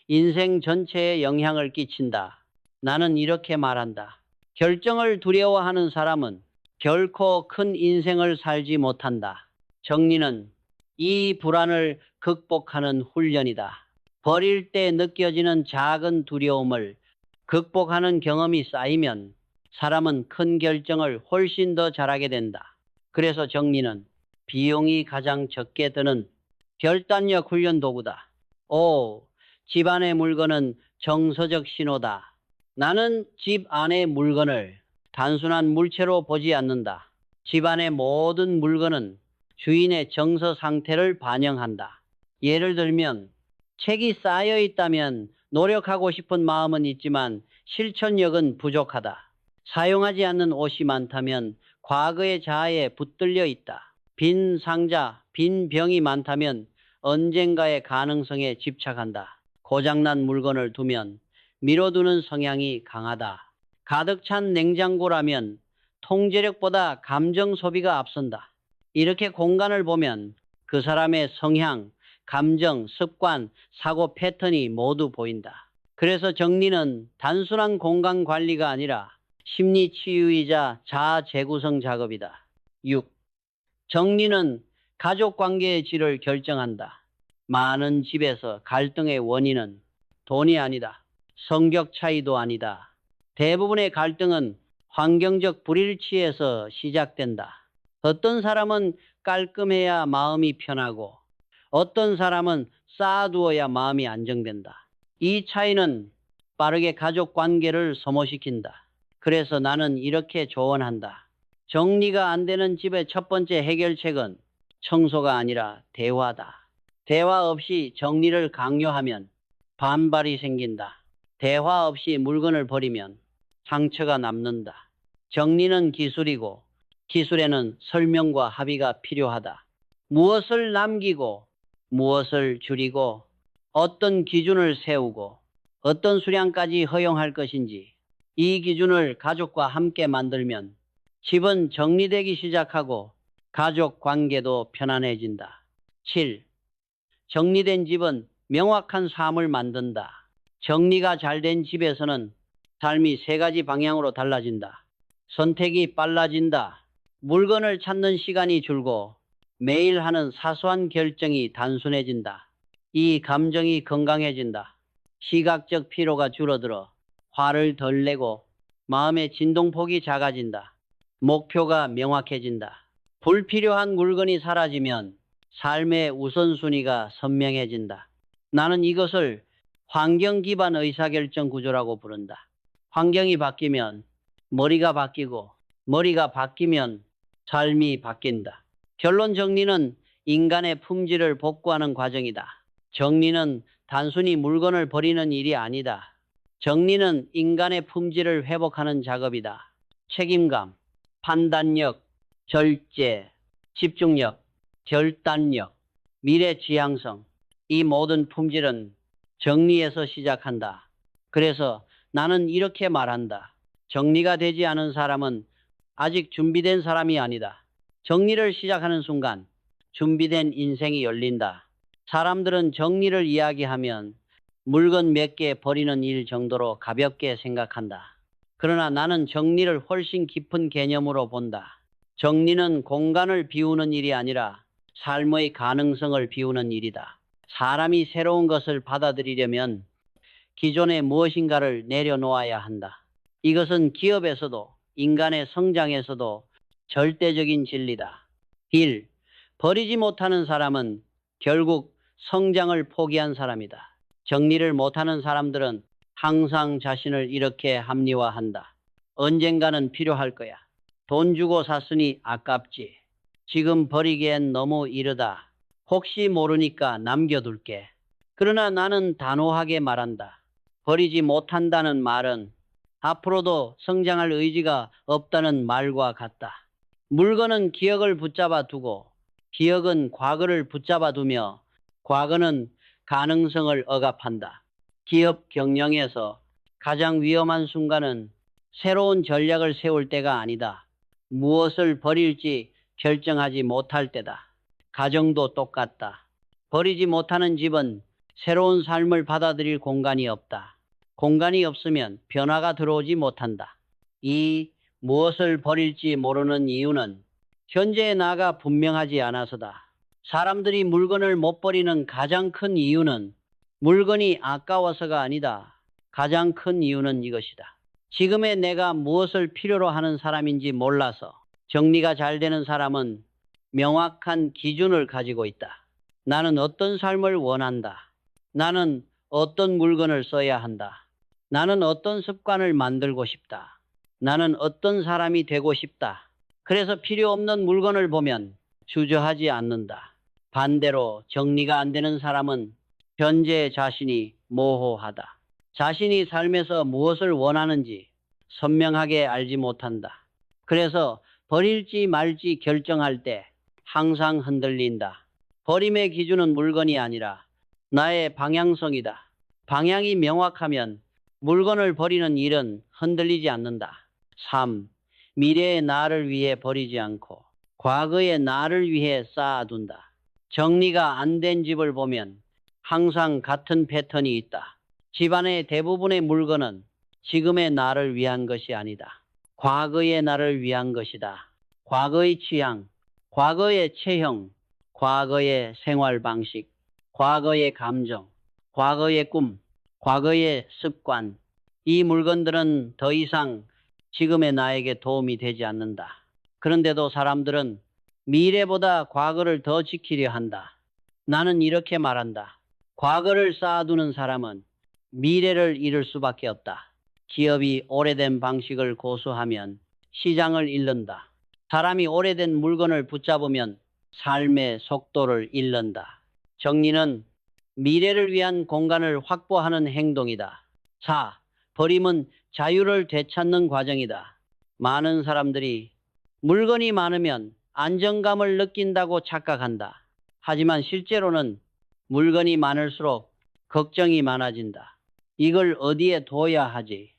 인생 전체에 영향을 끼친다. 나는 이렇게 말한다. 결정을 두려워하는 사람은 결코 큰 인생을 살지 못한다. 정리는 이 불안을 극복하는 훈련이다. 버릴 때 느껴지는 작은 두려움을 극복하는 경험이 쌓이면 사람은 큰 결정을 훨씬 더 잘하게 된다. 그래서 정리는 비용이 가장 적게 드는 결단력 훈련 도구다. 5. 집 안의 물건은 정서적 신호다. 나는 집 안의 물건을 단순한 물체로 보지 않는다. 집 안의 모든 물건은 주인의 정서 상태를 반영한다. 예를 들면 책이 쌓여 있다면 노력하고 싶은 마음은 있지만 실천력은 부족하다. 사용하지 않는 옷이 많다면 과거의 자아에 붙들려 있다. 빈 상자, 빈 병이 많다면 언젠가의 가능성에 집착한다. 고장난 물건을 두면 미뤄두는 성향이 강하다. 가득 찬 냉장고라면 통제력보다 감정 소비가 앞선다. 이렇게 공간을 보면 그 사람의 성향, 감정, 습관, 사고 패턴이 모두 보인다. 그래서 정리는 단순한 공간 관리가 아니라 심리 치유이자 자아 재구성 작업이다. 6. 정리는 가족 관계의 질을 결정한다. 많은 집에서 갈등의 원인은 돈이 아니다. 성격 차이도 아니다. 대부분의 갈등은 환경적 불일치에서 시작된다. 어떤 사람은 깔끔해야 마음이 편하고 어떤 사람은 쌓아두어야 마음이 안정된다. 이 차이는 빠르게 가족 관계를 소모시킨다. 그래서 나는 이렇게 조언한다. 정리가 안 되는 집의 첫 번째 해결책은 청소가 아니라 대화다. 대화 없이 정리를 강요하면 반발이 생긴다. 대화 없이 물건을 버리면 상처가 남는다. 정리는 기술이고 기술에는 설명과 합의가 필요하다. 무엇을 남기고 무엇을 줄이고 어떤 기준을 세우고 어떤 수량까지 허용할 것인지 이 기준을 가족과 함께 만들면 집은 정리되기 시작하고 가족 관계도 편안해진다. 7. 정리된 집은 명확한 삶을 만든다. 정리가 잘 된 집에서는 삶이 세 가지 방향으로 달라진다. 선택이 빨라진다. 물건을 찾는 시간이 줄고 매일 하는 사소한 결정이 단순해진다. 이 감정이 건강해진다. 시각적 피로가 줄어들어 화를 덜 내고 마음의 진동폭이 작아진다. 목표가 명확해진다. 불필요한 물건이 사라지면 삶의 우선순위가 선명해진다. 나는 이것을 환경 기반 의사결정 구조라고 부른다. 환경이 바뀌면 머리가 바뀌고 머리가 바뀌면 삶이 바뀐다. 결론 정리는 인간의 품질을 복구하는 과정이다. 정리는 단순히 물건을 버리는 일이 아니다. 정리는 인간의 품질을 회복하는 작업이다. 책임감, 판단력, 절제, 집중력, 결단력, 미래 지향성, 이 모든 품질은 정리에서 시작한다. 그래서 나는 이렇게 말한다. 정리가 되지 않은 사람은 아직 준비된 사람이 아니다. 정리를 시작하는 순간 준비된 인생이 열린다. 사람들은 정리를 이야기하면 물건 몇 개 버리는 일 정도로 가볍게 생각한다. 그러나 나는 정리를 훨씬 깊은 개념으로 본다. 정리는 공간을 비우는 일이 아니라 삶의 가능성을 비우는 일이다. 사람이 새로운 것을 받아들이려면 기존의 무엇인가를 내려놓아야 한다. 이것은 기업에서도 인간의 성장에서도 절대적인 진리다. 1. 버리지 못하는 사람은 결국 성장을 포기한 사람이다. 정리를 못하는 사람들은 항상 자신을 이렇게 합리화한다. 언젠가는 필요할 거야. 돈 주고 샀으니 아깝지. 지금 버리기엔 너무 이르다. 혹시 모르니까 남겨둘게. 그러나 나는 단호하게 말한다. 버리지 못한다는 말은 앞으로도 성장할 의지가 없다는 말과 같다. 물건은 기억을 붙잡아 두고 기억은 과거를 붙잡아 두며 과거는 가능성을 억압한다. 기업 경영에서 가장 위험한 순간은 새로운 전략을 세울 때가 아니다. 무엇을 버릴지 결정하지 못할 때다. 가정도 똑같다. 버리지 못하는 집은 새로운 삶을 받아들일 공간이 없다. 공간이 없으면 변화가 들어오지 못한다. 이 무엇을 버릴지 모르는 이유는 현재의 나가 분명하지 않아서다. 사람들이 물건을 못 버리는 가장 큰 이유는 물건이 아까워서가 아니다. 가장 큰 이유는 이것이다. 지금의 내가 무엇을 필요로 하는 사람인지 몰라서. 정리가 잘 되는 사람은 명확한 기준을 가지고 있다. 나는 어떤 삶을 원한다. 나는 어떤 물건을 써야 한다. 나는 어떤 습관을 만들고 싶다. 나는 어떤 사람이 되고 싶다. 그래서 필요 없는 물건을 보면 주저하지 않는다. 반대로 정리가 안 되는 사람은 현재 자신이 모호하다. 자신이 삶에서 무엇을 원하는지 선명하게 알지 못한다. 그래서 버릴지 말지 결정할 때 항상 흔들린다. 버림의 기준은 물건이 아니라 나의 방향성이다. 방향이 명확하면 물건을 버리는 일은 흔들리지 않는다. 3. 미래의 나를 위해 버리지 않고 과거의 나를 위해 쌓아둔다. 정리가 안 된 집을 보면 항상 같은 패턴이 있다. 집안의 대부분의 물건은 지금의 나를 위한 것이 아니다. 과거의 나를 위한 것이다. 과거의 취향, 과거의 체형, 과거의 생활 방식, 과거의 감정, 과거의 꿈, 과거의 습관, 이 물건들은 더 이상 지금의 나에게 도움이 되지 않는다. 그런데도 사람들은 미래보다 과거를 더 지키려 한다. 나는 이렇게 말한다. 과거를 쌓아두는 사람은 미래를 잃을 수밖에 없다. 기업이 오래된 방식을 고수하면 시장을 잃는다. 사람이 오래된 물건을 붙잡으면 삶의 속도를 잃는다. 정리는 미래를 위한 공간을 확보하는 행동이다. 4. 버림은 자유를 되찾는 과정이다. 많은 사람들이 물건이 많으면 안정감을 느낀다고 착각한다. 하지만 실제로는 물건이 많을수록 걱정이 많아진다. 이걸 어디에 둬야 하지?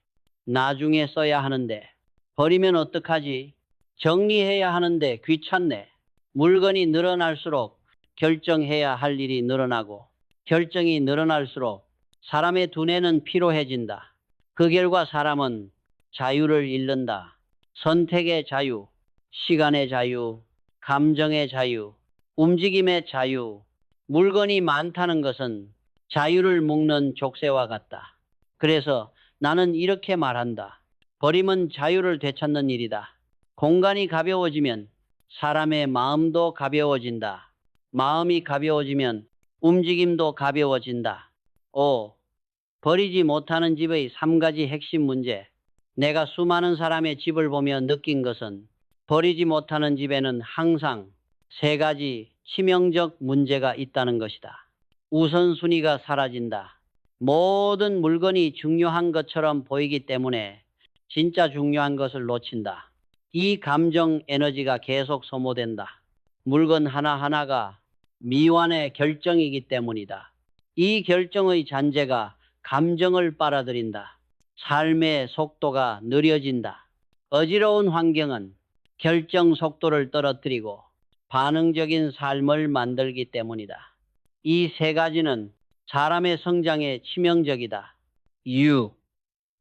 나중에 써야 하는데. 버리면 어떡하지? 정리해야 하는데 귀찮네. 물건이 늘어날수록 결정해야 할 일이 늘어나고 결정이 늘어날수록 사람의 두뇌는 피로해진다. 그 결과 사람은 자유를 잃는다. 선택의 자유, 시간의 자유, 감정의 자유, 움직임의 자유. 물건이 많다는 것은 자유를 묶는 족쇄와 같다. 그래서 나는 이렇게 말한다. 버림은 자유를 되찾는 일이다. 공간이 가벼워지면 사람의 마음도 가벼워진다. 마음이 가벼워지면 움직임도 가벼워진다. 5. 버리지 못하는 집의 3가지 핵심 문제. 내가 수많은 사람의 집을 보며 느낀 것은 버리지 못하는 집에는 항상 3가지 치명적 문제가 있다는 것이다. 우선순위가 사라진다. 모든 물건이 중요한 것처럼 보이기 때문에 진짜 중요한 것을 놓친다. 이 감정 에너지가 계속 소모된다. 물건 하나하나가 미완의 결정이기 때문이다. 이 결정의 잔재가 감정을 빨아들인다. 삶의 속도가 느려진다. 어지러운 환경은 결정 속도를 떨어뜨리고 반응적인 삶을 만들기 때문이다. 이 3가지는 사람의 성장에 치명적이다. 6.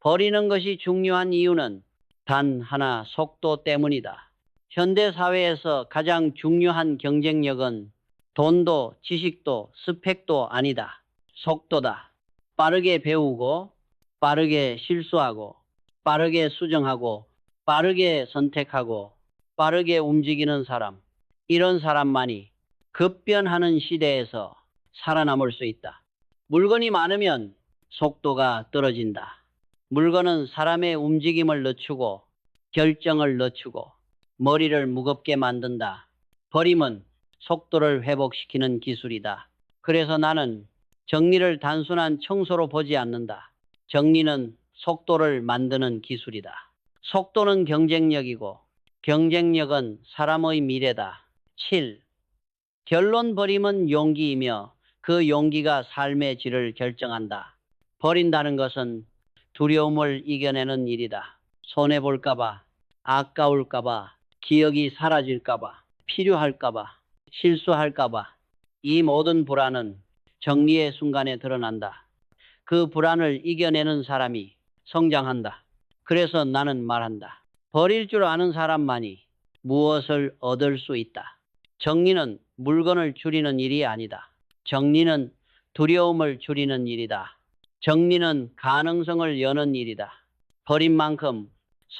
버리는 것이 중요한 이유는 단 하나, 속도 때문이다. 현대 사회에서 가장 중요한 경쟁력은 돈도 지식도 스펙도 아니다. 속도다. 빠르게 배우고 빠르게 실수하고 빠르게 수정하고 빠르게 선택하고 빠르게 움직이는 사람. 이런 사람만이 급변하는 시대에서 살아남을 수 있다. 물건이 많으면 속도가 떨어진다. 물건은 사람의 움직임을 늦추고 결정을 늦추고 머리를 무겁게 만든다. 버림은 속도를 회복시키는 기술이다. 그래서 나는 정리를 단순한 청소로 보지 않는다. 정리는 속도를 만드는 기술이다. 속도는 경쟁력이고 경쟁력은 사람의 미래다. 7. 결론 버림은 용기이며 그 용기가 삶의 질을 결정한다. 버린다는 것은 두려움을 이겨내는 일이다. 손해볼까봐, 아까울까봐, 기억이 사라질까봐, 필요할까봐, 실수할까봐. 이 모든 불안은 정리의 순간에 드러난다. 그 불안을 이겨내는 사람이 성장한다. 그래서 나는 말한다. 버릴 줄 아는 사람만이 무엇을 얻을 수 있다. 정리는 물건을 줄이는 일이 아니다. 정리는 두려움을 줄이는 일이다. 정리는 가능성을 여는 일이다. 버린 만큼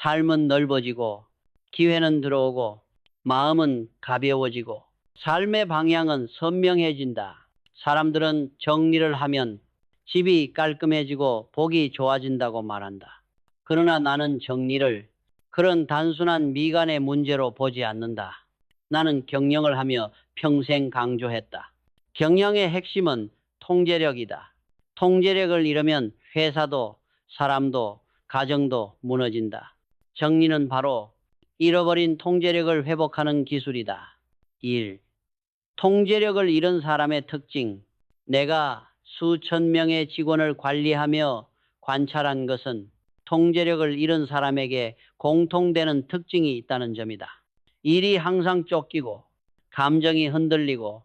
삶은 넓어지고 기회는 들어오고 마음은 가벼워지고 삶의 방향은 선명해진다. 사람들은 정리를 하면 집이 깔끔해지고 복이 좋아진다고 말한다. 그러나 나는 정리를 그런 단순한 미간의 문제로 보지 않는다. 나는 경영을 하며 평생 강조했다. 경영의 핵심은 통제력이다. 통제력을 잃으면 회사도 사람도 가정도 무너진다. 정리는 바로 잃어버린 통제력을 회복하는 기술이다. 1. 통제력을 잃은 사람의 특징. 내가 수천 명의 직원을 관리하며 관찰한 것은 통제력을 잃은 사람에게 공통되는 특징이 있다는 점이다. 일이 항상 쫓기고 감정이 흔들리고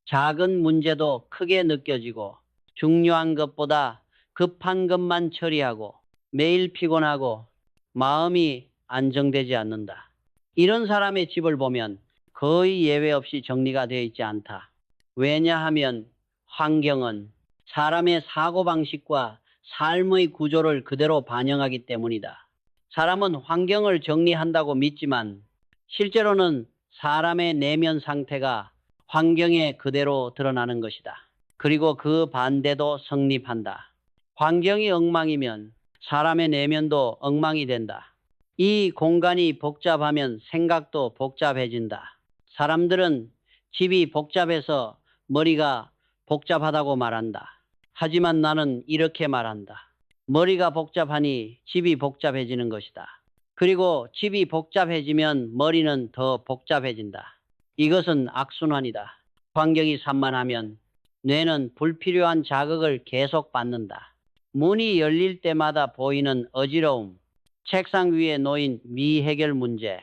작은 문제도 크게 느껴지고 중요한 것보다 급한 것만 처리하고 매일 피곤하고 마음이 안정되지 않는다. 이런 사람의 집을 보면 거의 예외 없이 정리가 되어 있지 않다. 왜냐하면 환경은 사람의 사고방식과 삶의 구조를 그대로 반영하기 때문이다. 사람은 환경을 정리한다고 믿지만 실제로는 사람의 내면 상태가 환경에 그대로 드러나는 것이다. 그리고 그 반대도 성립한다. 환경이 엉망이면 사람의 내면도 엉망이 된다. 이 공간이 복잡하면 생각도 복잡해진다. 사람들은 집이 복잡해서 머리가 복잡하다고 말한다. 하지만 나는 이렇게 말한다. 머리가 복잡하니 집이 복잡해지는 것이다. 그리고 집이 복잡해지면 머리는 더 복잡해진다. 이것은 악순환이다. 환경이 산만하면 뇌는 불필요한 자극을 계속 받는다. 문이 열릴 때마다 보이는 어지러움, 책상 위에 놓인 미해결 문제,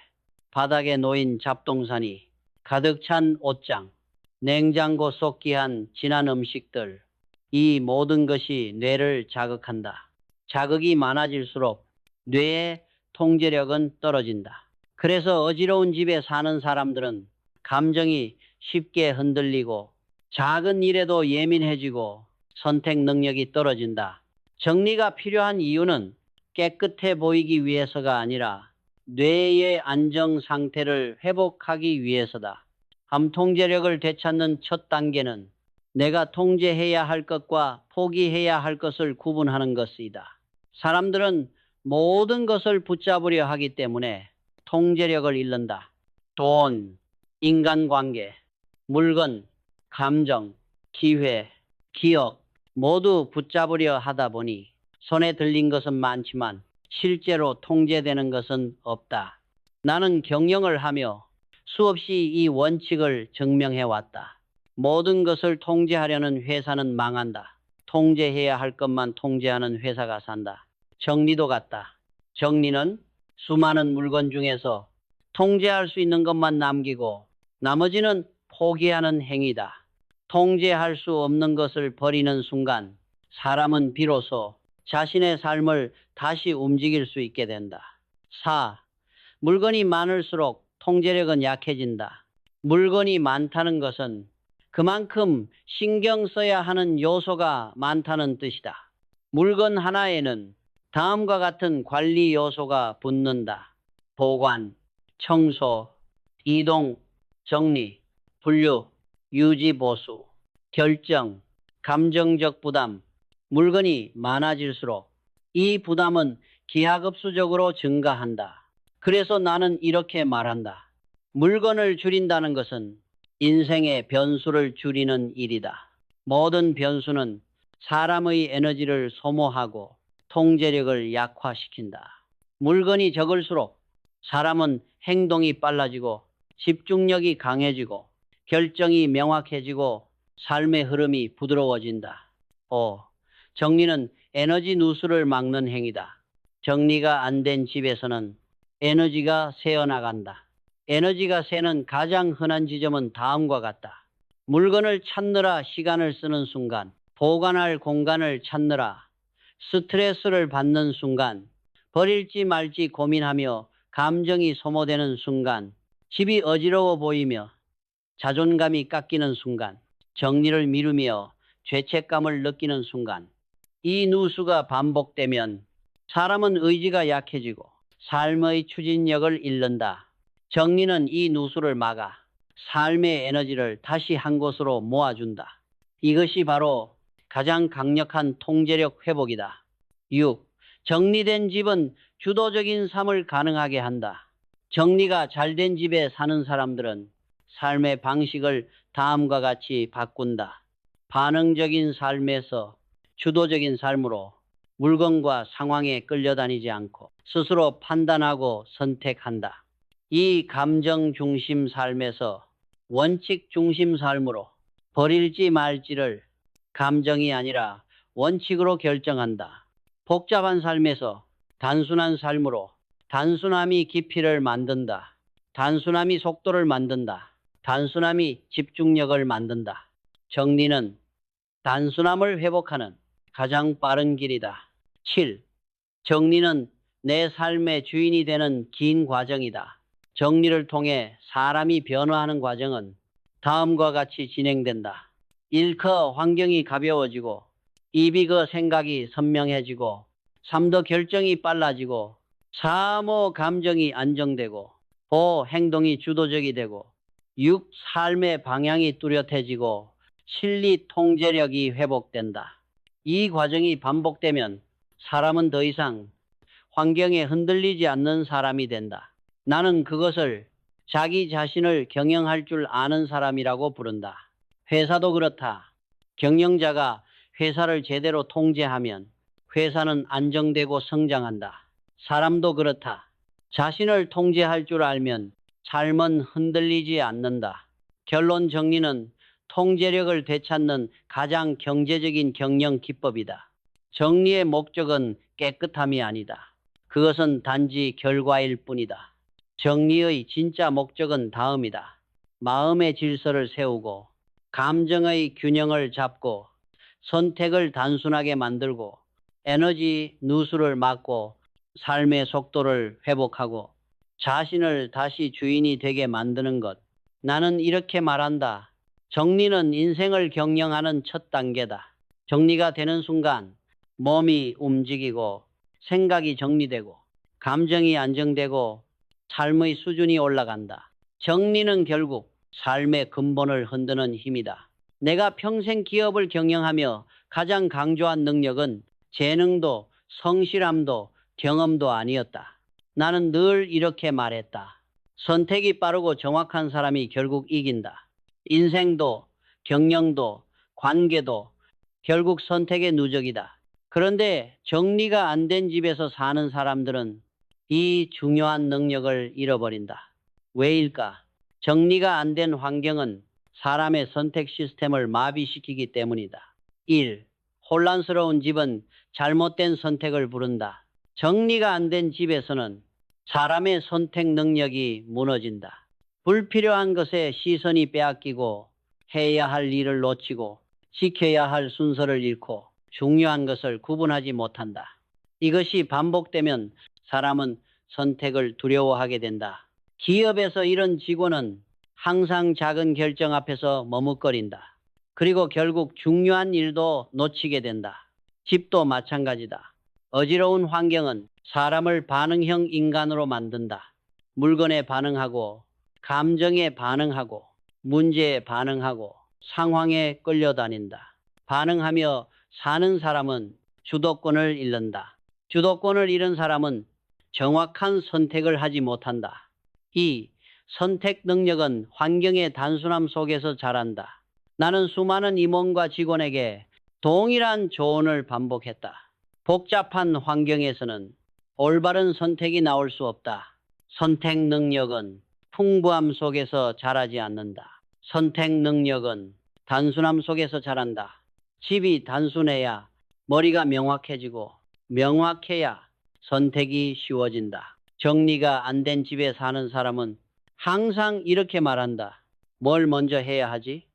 바닥에 놓인 잡동사니, 가득 찬 옷장, 냉장고 속 귀한 진한 음식들, 이 모든 것이 뇌를 자극한다. 자극이 많아질수록 뇌의 통제력은 떨어진다. 그래서 어지러운 집에 사는 사람들은 감정이 쉽게 흔들리고 작은 일에도 예민해지고 선택 능력이 떨어진다. 정리가 필요한 이유는 깨끗해 보이기 위해서가 아니라 뇌의 안정 상태를 회복하기 위해서다. 암 통제력을 되찾는 첫 단계는 내가 통제해야 할 것과 포기해야 할 것을 구분하는 것이다. 사람들은 모든 것을 붙잡으려 하기 때문에 통제력을 잃는다. 돈, 인간관계, 물건, 감정, 기회, 기억 모두 붙잡으려 하다 보니 손에 들린 것은 많지만 실제로 통제되는 것은 없다. 나는 경영을 하며 수없이 이 원칙을 증명해 왔다. 모든 것을 통제하려는 회사는 망한다. 통제해야 할 것만 통제하는 회사가 산다. 정리도 같다. 정리는 수많은 물건 중에서 통제할 수 있는 것만 남기고 나머지는 포기하는 행위다. 통제할 수 없는 것을 버리는 순간 사람은 비로소 자신의 삶을 다시 움직일 수 있게 된다. 4. 물건이 많을수록 통제력은 약해진다. 물건이 많다는 것은 그만큼 신경 써야 하는 요소가 많다는 뜻이다. 물건 하나에는 다음과 같은 관리 요소가 붙는다. 보관, 청소, 이동, 정리, 분류, 유지 보수, 결정, 감정적 부담. 물건이 많아질수록 이 부담은 기하급수적으로 증가한다. 그래서 나는 이렇게 말한다. 물건을 줄인다는 것은 인생의 변수를 줄이는 일이다. 모든 변수는 사람의 에너지를 소모하고 통제력을 약화시킨다. 물건이 적을수록 사람은 행동이 빨라지고 집중력이 강해지고 결정이 명확해지고 삶의 흐름이 부드러워진다. 5. 정리는 에너지 누수를 막는 행위다. 정리가 안 된 집에서는 에너지가 새어나간다. 에너지가 새는 가장 흔한 지점은 다음과 같다. 물건을 찾느라 시간을 쓰는 순간, 보관할 공간을 찾느라 스트레스를 받는 순간, 버릴지 말지 고민하며 감정이 소모되는 순간, 집이 어지러워 보이며 자존감이 깎이는 순간, 정리를 미루며 죄책감을 느끼는 순간, 이 누수가 반복되면 사람은 의지가 약해지고 삶의 추진력을 잃는다. 정리는 이 누수를 막아 삶의 에너지를 다시 한 곳으로 모아준다. 이것이 바로 가장 강력한 통제력 회복이다. 6. 정리된 집은 주도적인 삶을 가능하게 한다. 정리가 잘 된 집에 사는 사람들은 삶의 방식을 다음과 같이 바꾼다. 반응적인 삶에서 주도적인 삶으로 물건과 상황에 끌려다니지 않고 스스로 판단하고 선택한다. 이 감정 중심 삶에서 원칙 중심 삶으로 버릴지 말지를 감정이 아니라 원칙으로 결정한다. 복잡한 삶에서 단순한 삶으로 단순함이 깊이를 만든다. 단순함이 속도를 만든다. 단순함이 집중력을 만든다. 정리는 단순함을 회복하는 가장 빠른 길이다. 7. 정리는 내 삶의 주인이 되는 긴 과정이다. 정리를 통해 사람이 변화하는 과정은 다음과 같이 진행된다. 1커 환경이 가벼워지고 2비거 생각이 선명해지고 3더 결정이 빨라지고 4모 감정이 안정되고 5 행동이 주도적이 되고 6 삶의 방향이 뚜렷해지고 7리 통제력이 회복된다. 이 과정이 반복되면 사람은 더 이상 환경에 흔들리지 않는 사람이 된다. 나는 그것을 자기 자신을 경영할 줄 아는 사람이라고 부른다. 회사도 그렇다. 경영자가 회사를 제대로 통제하면 회사는 안정되고 성장한다. 사람도 그렇다. 자신을 통제할 줄 알면 삶은 흔들리지 않는다. 결론 정리는 통제력을 되찾는 가장 경제적인 경영 기법이다. 정리의 목적은 깨끗함이 아니다. 그것은 단지 결과일 뿐이다. 정리의 진짜 목적은 다음이다. 마음의 질서를 세우고 감정의 균형을 잡고 선택을 단순하게 만들고 에너지 누수를 막고 삶의 속도를 회복하고 자신을 다시 주인이 되게 만드는 것. 나는 이렇게 말한다. 정리는 인생을 경영하는 첫 단계다. 정리가 되는 순간 몸이 움직이고 생각이 정리되고 감정이 안정되고 삶의 수준이 올라간다. 정리는 결국 삶의 근본을 흔드는 힘이다. 내가 평생 기업을 경영하며 가장 강조한 능력은 재능도 성실함도 경험도 아니었다. 나는 늘 이렇게 말했다. 선택이 빠르고 정확한 사람이 결국 이긴다. 인생도 경영도 관계도 결국 선택의 누적이다. 그런데 정리가 안 된 집에서 사는 사람들은 이 중요한 능력을 잃어버린다. 왜일까? 정리가 안 된 환경은 사람의 선택 시스템을 마비시키기 때문이다. 1. 혼란스러운 집은 잘못된 선택을 부른다. 정리가 안 된 집에서는 사람의 선택 능력이 무너진다. 불필요한 것에 시선이 빼앗기고 해야 할 일을 놓치고 지켜야 할 순서를 잃고 중요한 것을 구분하지 못한다. 이것이 반복되면 사람은 선택을 두려워하게 된다. 기업에서 이런 직원은 항상 작은 결정 앞에서 머뭇거린다. 그리고 결국 중요한 일도 놓치게 된다. 집도 마찬가지다. 어지러운 환경은 사람을 반응형 인간으로 만든다. 물건에 반응하고 감정에 반응하고 문제에 반응하고 상황에 끌려다닌다. 반응하며 사는 사람은 주도권을 잃는다. 주도권을 잃은 사람은 정확한 선택을 하지 못한다. 이 선택 능력은 환경의 단순함 속에서 자란다. 나는 수많은 임원과 직원에게 동일한 조언을 반복했다. 복잡한 환경에서는 올바른 선택이 나올 수 없다. 선택 능력은 풍부함 속에서 자라지 않는다. 선택 능력은 단순함 속에서 자란다. 집이 단순해야 머리가 명확해지고 명확해야 선택이 쉬워진다. 정리가 안 된 집에 사는 사람은 항상 이렇게 말한다. 뭘 먼저 해야 하지?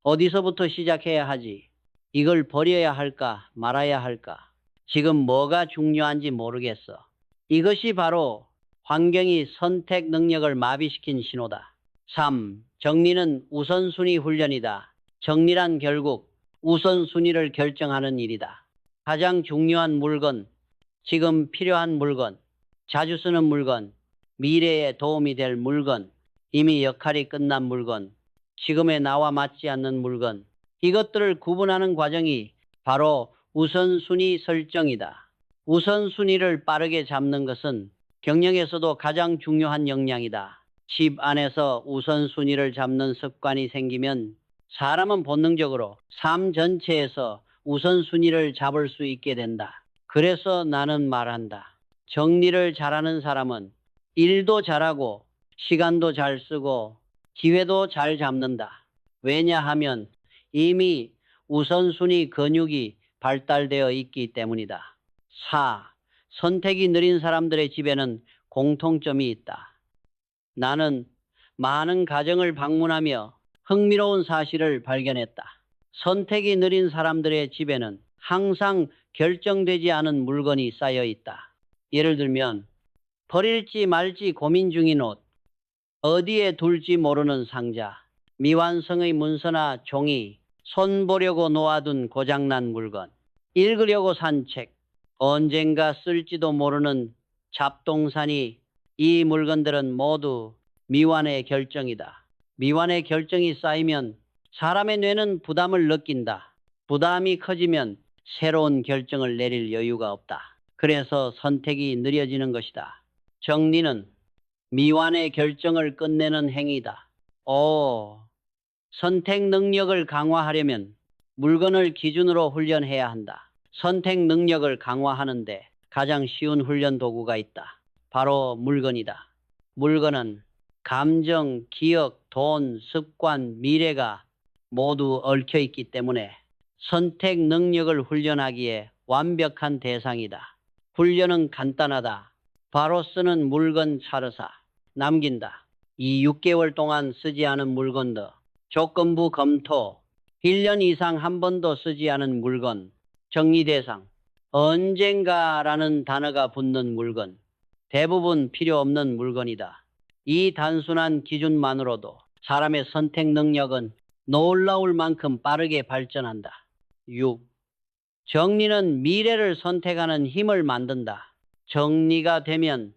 어디서부터 시작해야 하지? 이걸 버려야 할까 말아야 할까? 지금 뭐가 중요한지 모르겠어. 이것이 바로 환경이 선택 능력을 마비시킨 신호다. 3. 정리는 우선순위 훈련이다. 정리란 결국 우선순위를 결정하는 일이다. 가장 중요한 물건, 지금 필요한 물건, 자주 쓰는 물건, 미래에 도움이 될 물건, 이미 역할이 끝난 물건, 지금의 나와 맞지 않는 물건, 이것들을 구분하는 과정이 바로 우선순위 설정이다. 우선순위를 빠르게 잡는 것은 경영에서도 가장 중요한 역량이다. 집 안에서 우선순위를 잡는 습관이 생기면 사람은 본능적으로 삶 전체에서 우선순위를 잡을 수 있게 된다. 그래서 나는 말한다. 정리를 잘하는 사람은 일도 잘하고 시간도 잘 쓰고 기회도 잘 잡는다. 왜냐하면 이미 우선순위 근육이 발달되어 있기 때문이다. 4. 선택이 느린 사람들의 집에는 공통점이 있다. 나는 많은 가정을 방문하며 흥미로운 사실을 발견했다. 선택이 느린 사람들의 집에는 항상 결정되지 않은 물건이 쌓여 있다. 예를 들면 버릴지 말지 고민 중인 옷, 어디에 둘지 모르는 상자, 미완성의 문서나 종이, 손 보려고 놓아둔 고장난 물건, 읽으려고 산 책, 언젠가 쓸지도 모르는 잡동사니 이 물건들은 모두 미완의 결정이다. 미완의 결정이 쌓이면 사람의 뇌는 부담을 느낀다. 부담이 커지면 새로운 결정을 내릴 여유가 없다. 그래서 선택이 느려지는 것이다. 정리는 미완의 결정을 끝내는 행위다. 5. 선택 능력을 강화하려면 물건을 기준으로 훈련해야 한다. 선택 능력을 강화하는데 가장 쉬운 훈련 도구가 있다. 바로 물건이다. 물건은 감정, 기억, 돈, 습관, 미래가 모두 얽혀 있기 때문에 선택 능력을 훈련하기에 완벽한 대상이다. 훈련은 간단하다. 바로 쓰는 물건 차르사 남긴다. 이 6개월 동안 쓰지 않은 물건도 조건부 검토 1년 이상 한 번도 쓰지 않은 물건 정리 대상 언젠가라는 단어가 붙는 물건 대부분 필요 없는 물건이다. 이 단순한 기준만으로도 사람의 선택 능력은 놀라울 만큼 빠르게 발전한다. 6. 정리는 미래를 선택하는 힘을 만든다. 정리가 되면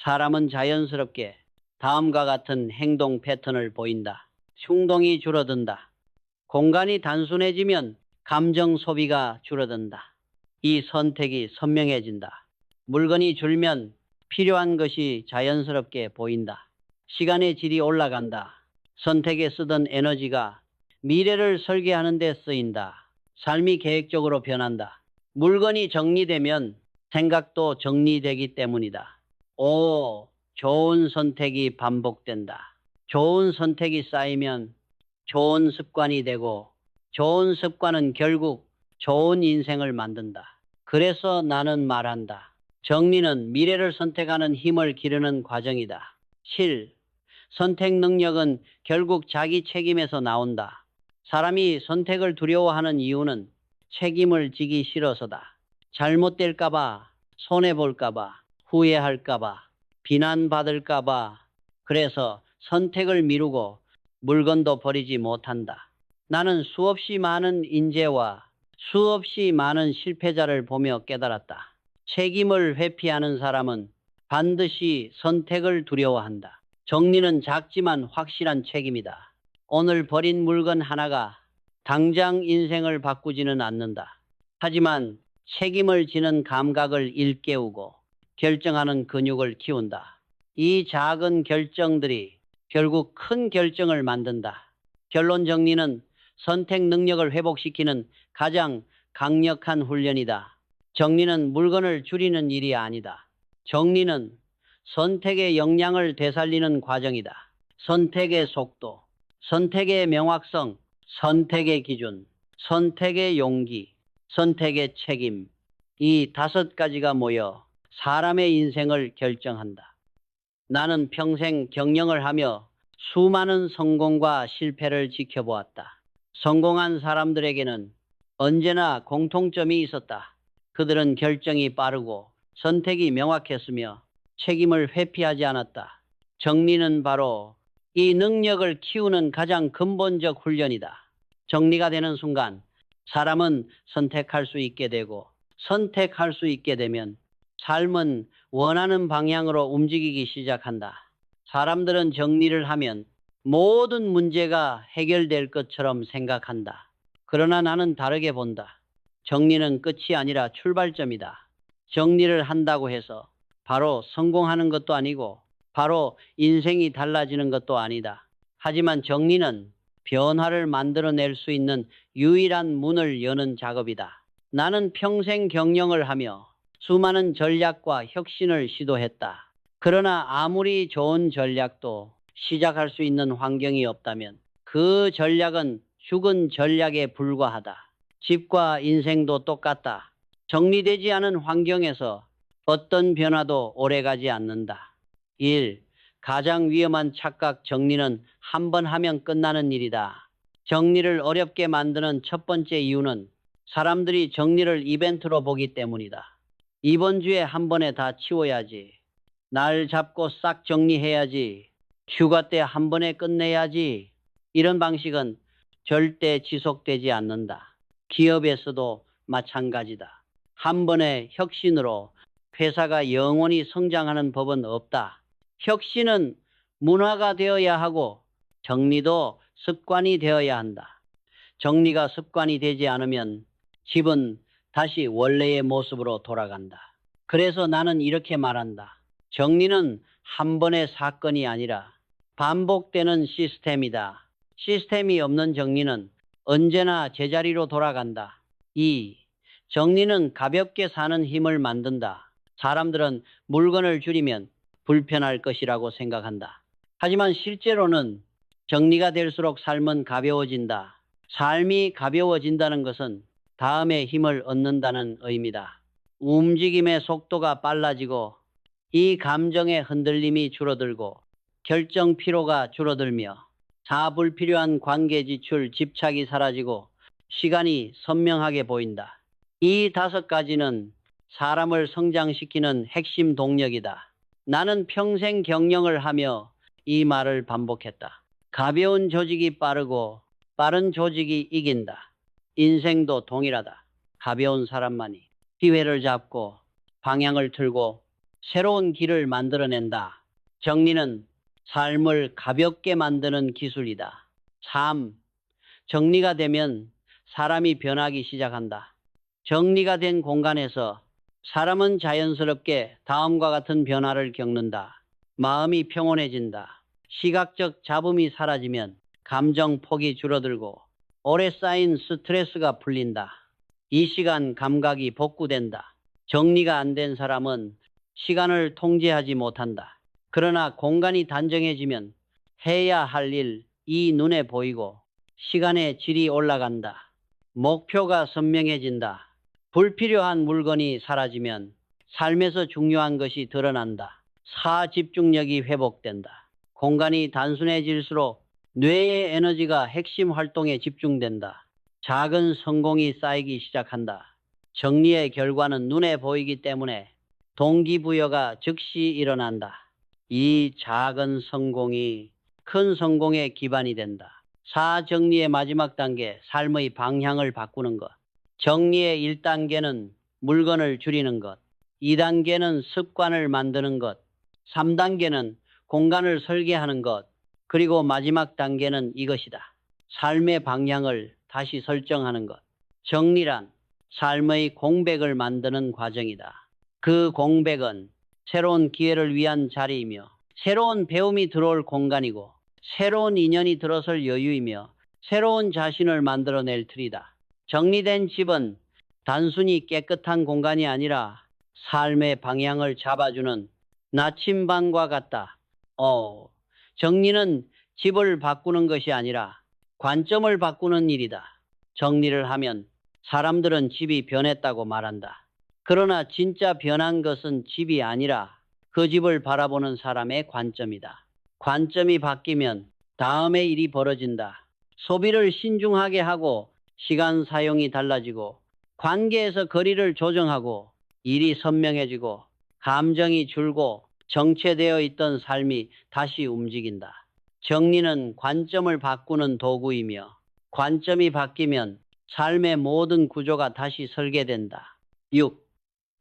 사람은 자연스럽게 다음과 같은 행동 패턴을 보인다. 충동이 줄어든다. 공간이 단순해지면 감정 소비가 줄어든다. 이 선택이 선명해진다. 물건이 줄면 필요한 것이 자연스럽게 보인다. 시간의 질이 올라간다. 선택에 쓰던 에너지가 미래를 설계하는 데 쓰인다. 삶이 계획적으로 변한다. 물건이 정리되면 생각도 정리되기 때문이다. 5. 좋은 선택이 반복된다. 좋은 선택이 쌓이면 좋은 습관이 되고 좋은 습관은 결국 좋은 인생을 만든다. 그래서 나는 말한다. 정리는 미래를 선택하는 힘을 기르는 과정이다. 7. 선택 능력은 결국 자기 책임에서 나온다. 사람이 선택을 두려워하는 이유는 책임을 지기 싫어서다. 잘못될까봐, 손해볼까봐, 후회할까봐, 비난받을까봐. 그래서 선택을 미루고 물건도 버리지 못한다. 나는 수없이 많은 인재와 수없이 많은 실패자를 보며 깨달았다. 책임을 회피하는 사람은 반드시 선택을 두려워한다. 정리는 작지만 확실한 책임이다. 오늘 버린 물건 하나가 당장 인생을 바꾸지는 않는다. 하지만 책임을 지는 감각을 일깨우고 결정하는 근육을 키운다. 이 작은 결정들이 결국 큰 결정을 만든다. 결론 정리는 선택 능력을 회복시키는 가장 강력한 훈련이다. 정리는 물건을 줄이는 일이 아니다. 정리는 선택의 역량을 되살리는 과정이다. 선택의 속도, 선택의 명확성, 선택의 기준, 선택의 용기, 선택의 책임. 이 5가지가 모여 사람의 인생을 결정한다. 나는 평생 경영을 하며 수많은 성공과 실패를 지켜보았다. 성공한 사람들에게는 언제나 공통점이 있었다. 그들은 결정이 빠르고 선택이 명확했으며 책임을 회피하지 않았다. 정리는 바로 이 능력을 키우는 가장 근본적 훈련이다. 정리가 되는 순간 사람은 선택할 수 있게 되고 선택할 수 있게 되면 삶은 원하는 방향으로 움직이기 시작한다. 사람들은 정리를 하면 모든 문제가 해결될 것처럼 생각한다. 그러나 나는 다르게 본다. 정리는 끝이 아니라 출발점이다. 정리를 한다고 해서 바로 성공하는 것도 아니고 바로 인생이 달라지는 것도 아니다. 하지만 정리는 변화를 만들어낼 수 있는 유일한 문을 여는 작업이다. 나는 평생 경영을 하며 수많은 전략과 혁신을 시도했다. 그러나 아무리 좋은 전략도 시작할 수 있는 환경이 없다면 그 전략은 죽은 전략에 불과하다. 집과 인생도 똑같다. 정리되지 않은 환경에서 어떤 변화도 오래가지 않는다. 1. 가장 위험한 착각 정리는 한 번 하면 끝나는 일이다. 정리를 어렵게 만드는 첫 번째 이유는 사람들이 정리를 이벤트로 보기 때문이다. 이번 주에 한 번에 다 치워야지. 날 잡고 싹 정리해야지. 휴가 때 한 번에 끝내야지. 이런 방식은 절대 지속되지 않는다. 기업에서도 마찬가지다. 한 번의 혁신으로 회사가 영원히 성장하는 법은 없다. 혁신은 문화가 되어야 하고 정리도 습관이 되어야 한다. 정리가 습관이 되지 않으면 집은 다시 원래의 모습으로 돌아간다. 그래서 나는 이렇게 말한다. 정리는 한 번의 사건이 아니라 반복되는 시스템이다. 시스템이 없는 정리는 언제나 제자리로 돌아간다. 2. 정리는 가볍게 사는 힘을 만든다. 사람들은 물건을 줄이면 불편할 것이라고 생각한다. 하지만 실제로는 정리가 될수록 삶은 가벼워진다. 삶이 가벼워진다는 것은 다음에 힘을 얻는다는 의미다. 움직임의 속도가 빨라지고 이 감정의 흔들림이 줄어들고 결정 피로가 줄어들며 불필요한 관계 지출, 집착이 사라지고 시간이 선명하게 보인다. 이 5가지는 사람을 성장시키는 핵심 동력이다. 나는 평생 경영을 하며 이 말을 반복했다. 가벼운 조직이 빠르고 빠른 조직이 이긴다. 인생도 동일하다. 가벼운 사람만이 기회를 잡고 방향을 틀고 새로운 길을 만들어낸다. 정리는 삶을 가볍게 만드는 기술이다. 3. 정리가 되면 사람이 변하기 시작한다. 정리가 된 공간에서 사람은 자연스럽게 다음과 같은 변화를 겪는다. 마음이 평온해진다. 시각적 잡음이 사라지면 감정 폭이 줄어들고 오래 쌓인 스트레스가 풀린다. 이 시간 감각이 복구된다. 정리가 안 된 사람은 시간을 통제하지 못한다. 그러나 공간이 단정해지면 해야 할 일이 눈에 보이고 시간의 질이 올라간다. 목표가 선명해진다. 불필요한 물건이 사라지면 삶에서 중요한 것이 드러난다. 집중력이 회복된다. 공간이 단순해질수록 뇌의 에너지가 핵심 활동에 집중된다. 작은 성공이 쌓이기 시작한다. 정리의 결과는 눈에 보이기 때문에 동기부여가 즉시 일어난다. 이 작은 성공이 큰 성공의 기반이 된다. 정리의 마지막 단계, 삶의 방향을 바꾸는 것. 정리의 1단계는 물건을 줄이는 것, 2단계는 습관을 만드는 것, 3단계는 공간을 설계하는 것, 그리고 마지막 단계는 이것이다. 삶의 방향을 다시 설정하는 것. 정리란 삶의 공백을 만드는 과정이다. 그 공백은 새로운 기회를 위한 자리이며 새로운 배움이 들어올 공간이고 새로운 인연이 들어설 여유이며 새로운 자신을 만들어낼 틀이다. 정리된 집은 단순히 깨끗한 공간이 아니라 삶의 방향을 잡아주는 나침반과 같다. 정리는 집을 바꾸는 것이 아니라 관점을 바꾸는 일이다. 정리를 하면 사람들은 집이 변했다고 말한다. 그러나 진짜 변한 것은 집이 아니라 그 집을 바라보는 사람의 관점이다. 관점이 바뀌면 다음의 일이 벌어진다. 소비를 신중하게 하고 시간 사용이 달라지고 관계에서 거리를 조정하고 일이 선명해지고 감정이 줄고 정체되어 있던 삶이 다시 움직인다. 정리는 관점을 바꾸는 도구이며 관점이 바뀌면 삶의 모든 구조가 다시 설계된다. 6.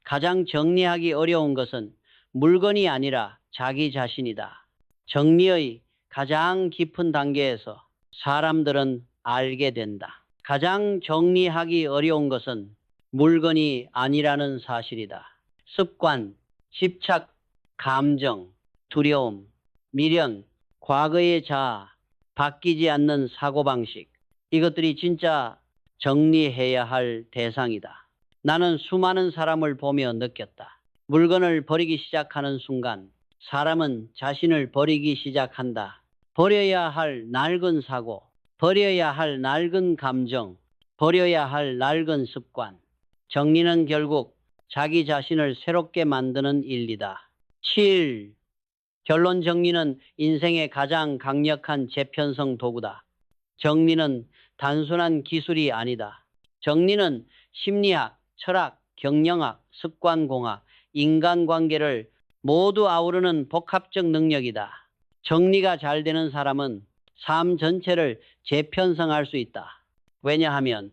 가장 정리하기 어려운 것은 물건이 아니라 자기 자신이다. 정리의 가장 깊은 단계에서 사람들은 알게 된다. 가장 정리하기 어려운 것은 물건이 아니라는 사실이다. 습관, 집착, 감정, 두려움, 미련, 과거의 자아, 바뀌지 않는 사고방식, 이것들이 진짜 정리해야 할 대상이다. 나는 수많은 사람을 보며 느꼈다. 물건을 버리기 시작하는 순간 사람은 자신을 버리기 시작한다. 버려야 할 낡은 사고, 버려야 할 낡은 감정, 버려야 할 낡은 습관. 정리는 결국 자기 자신을 새롭게 만드는 일이다. 7. 결론, 정리는 인생의 가장 강력한 재편성 도구다. 정리는 단순한 기술이 아니다. 정리는 심리학, 철학, 경영학, 습관공학, 인간관계를 모두 아우르는 복합적 능력이다. 정리가 잘 되는 사람은 삶 전체를 재편성할 수 있다. 왜냐하면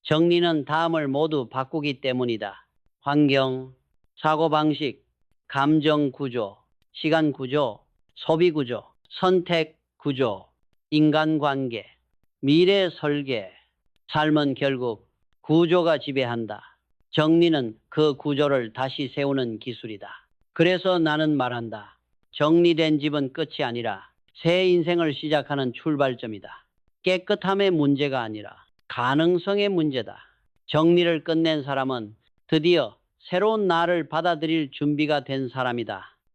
정리는 다음을 모두 바꾸기 때문이다. 환경, 사고방식, 감정 구조, 시간 구조, 소비 구조, 선택 구조, 인간관계, 미래 설계. 삶은 결국 구조가 지배한다. 정리는 그 구조를 다시 세우는 기술이다. 그래서 나는 말한다. 정리된 집은 끝이 아니라 새 인생을 시작하는 출발점이다. 깨끗함의 문제가 아니라 가능성의 문제다. 정리를 끝낸 사람은 드디어 새로운 나를 받아들일 준비가 된 사람이다.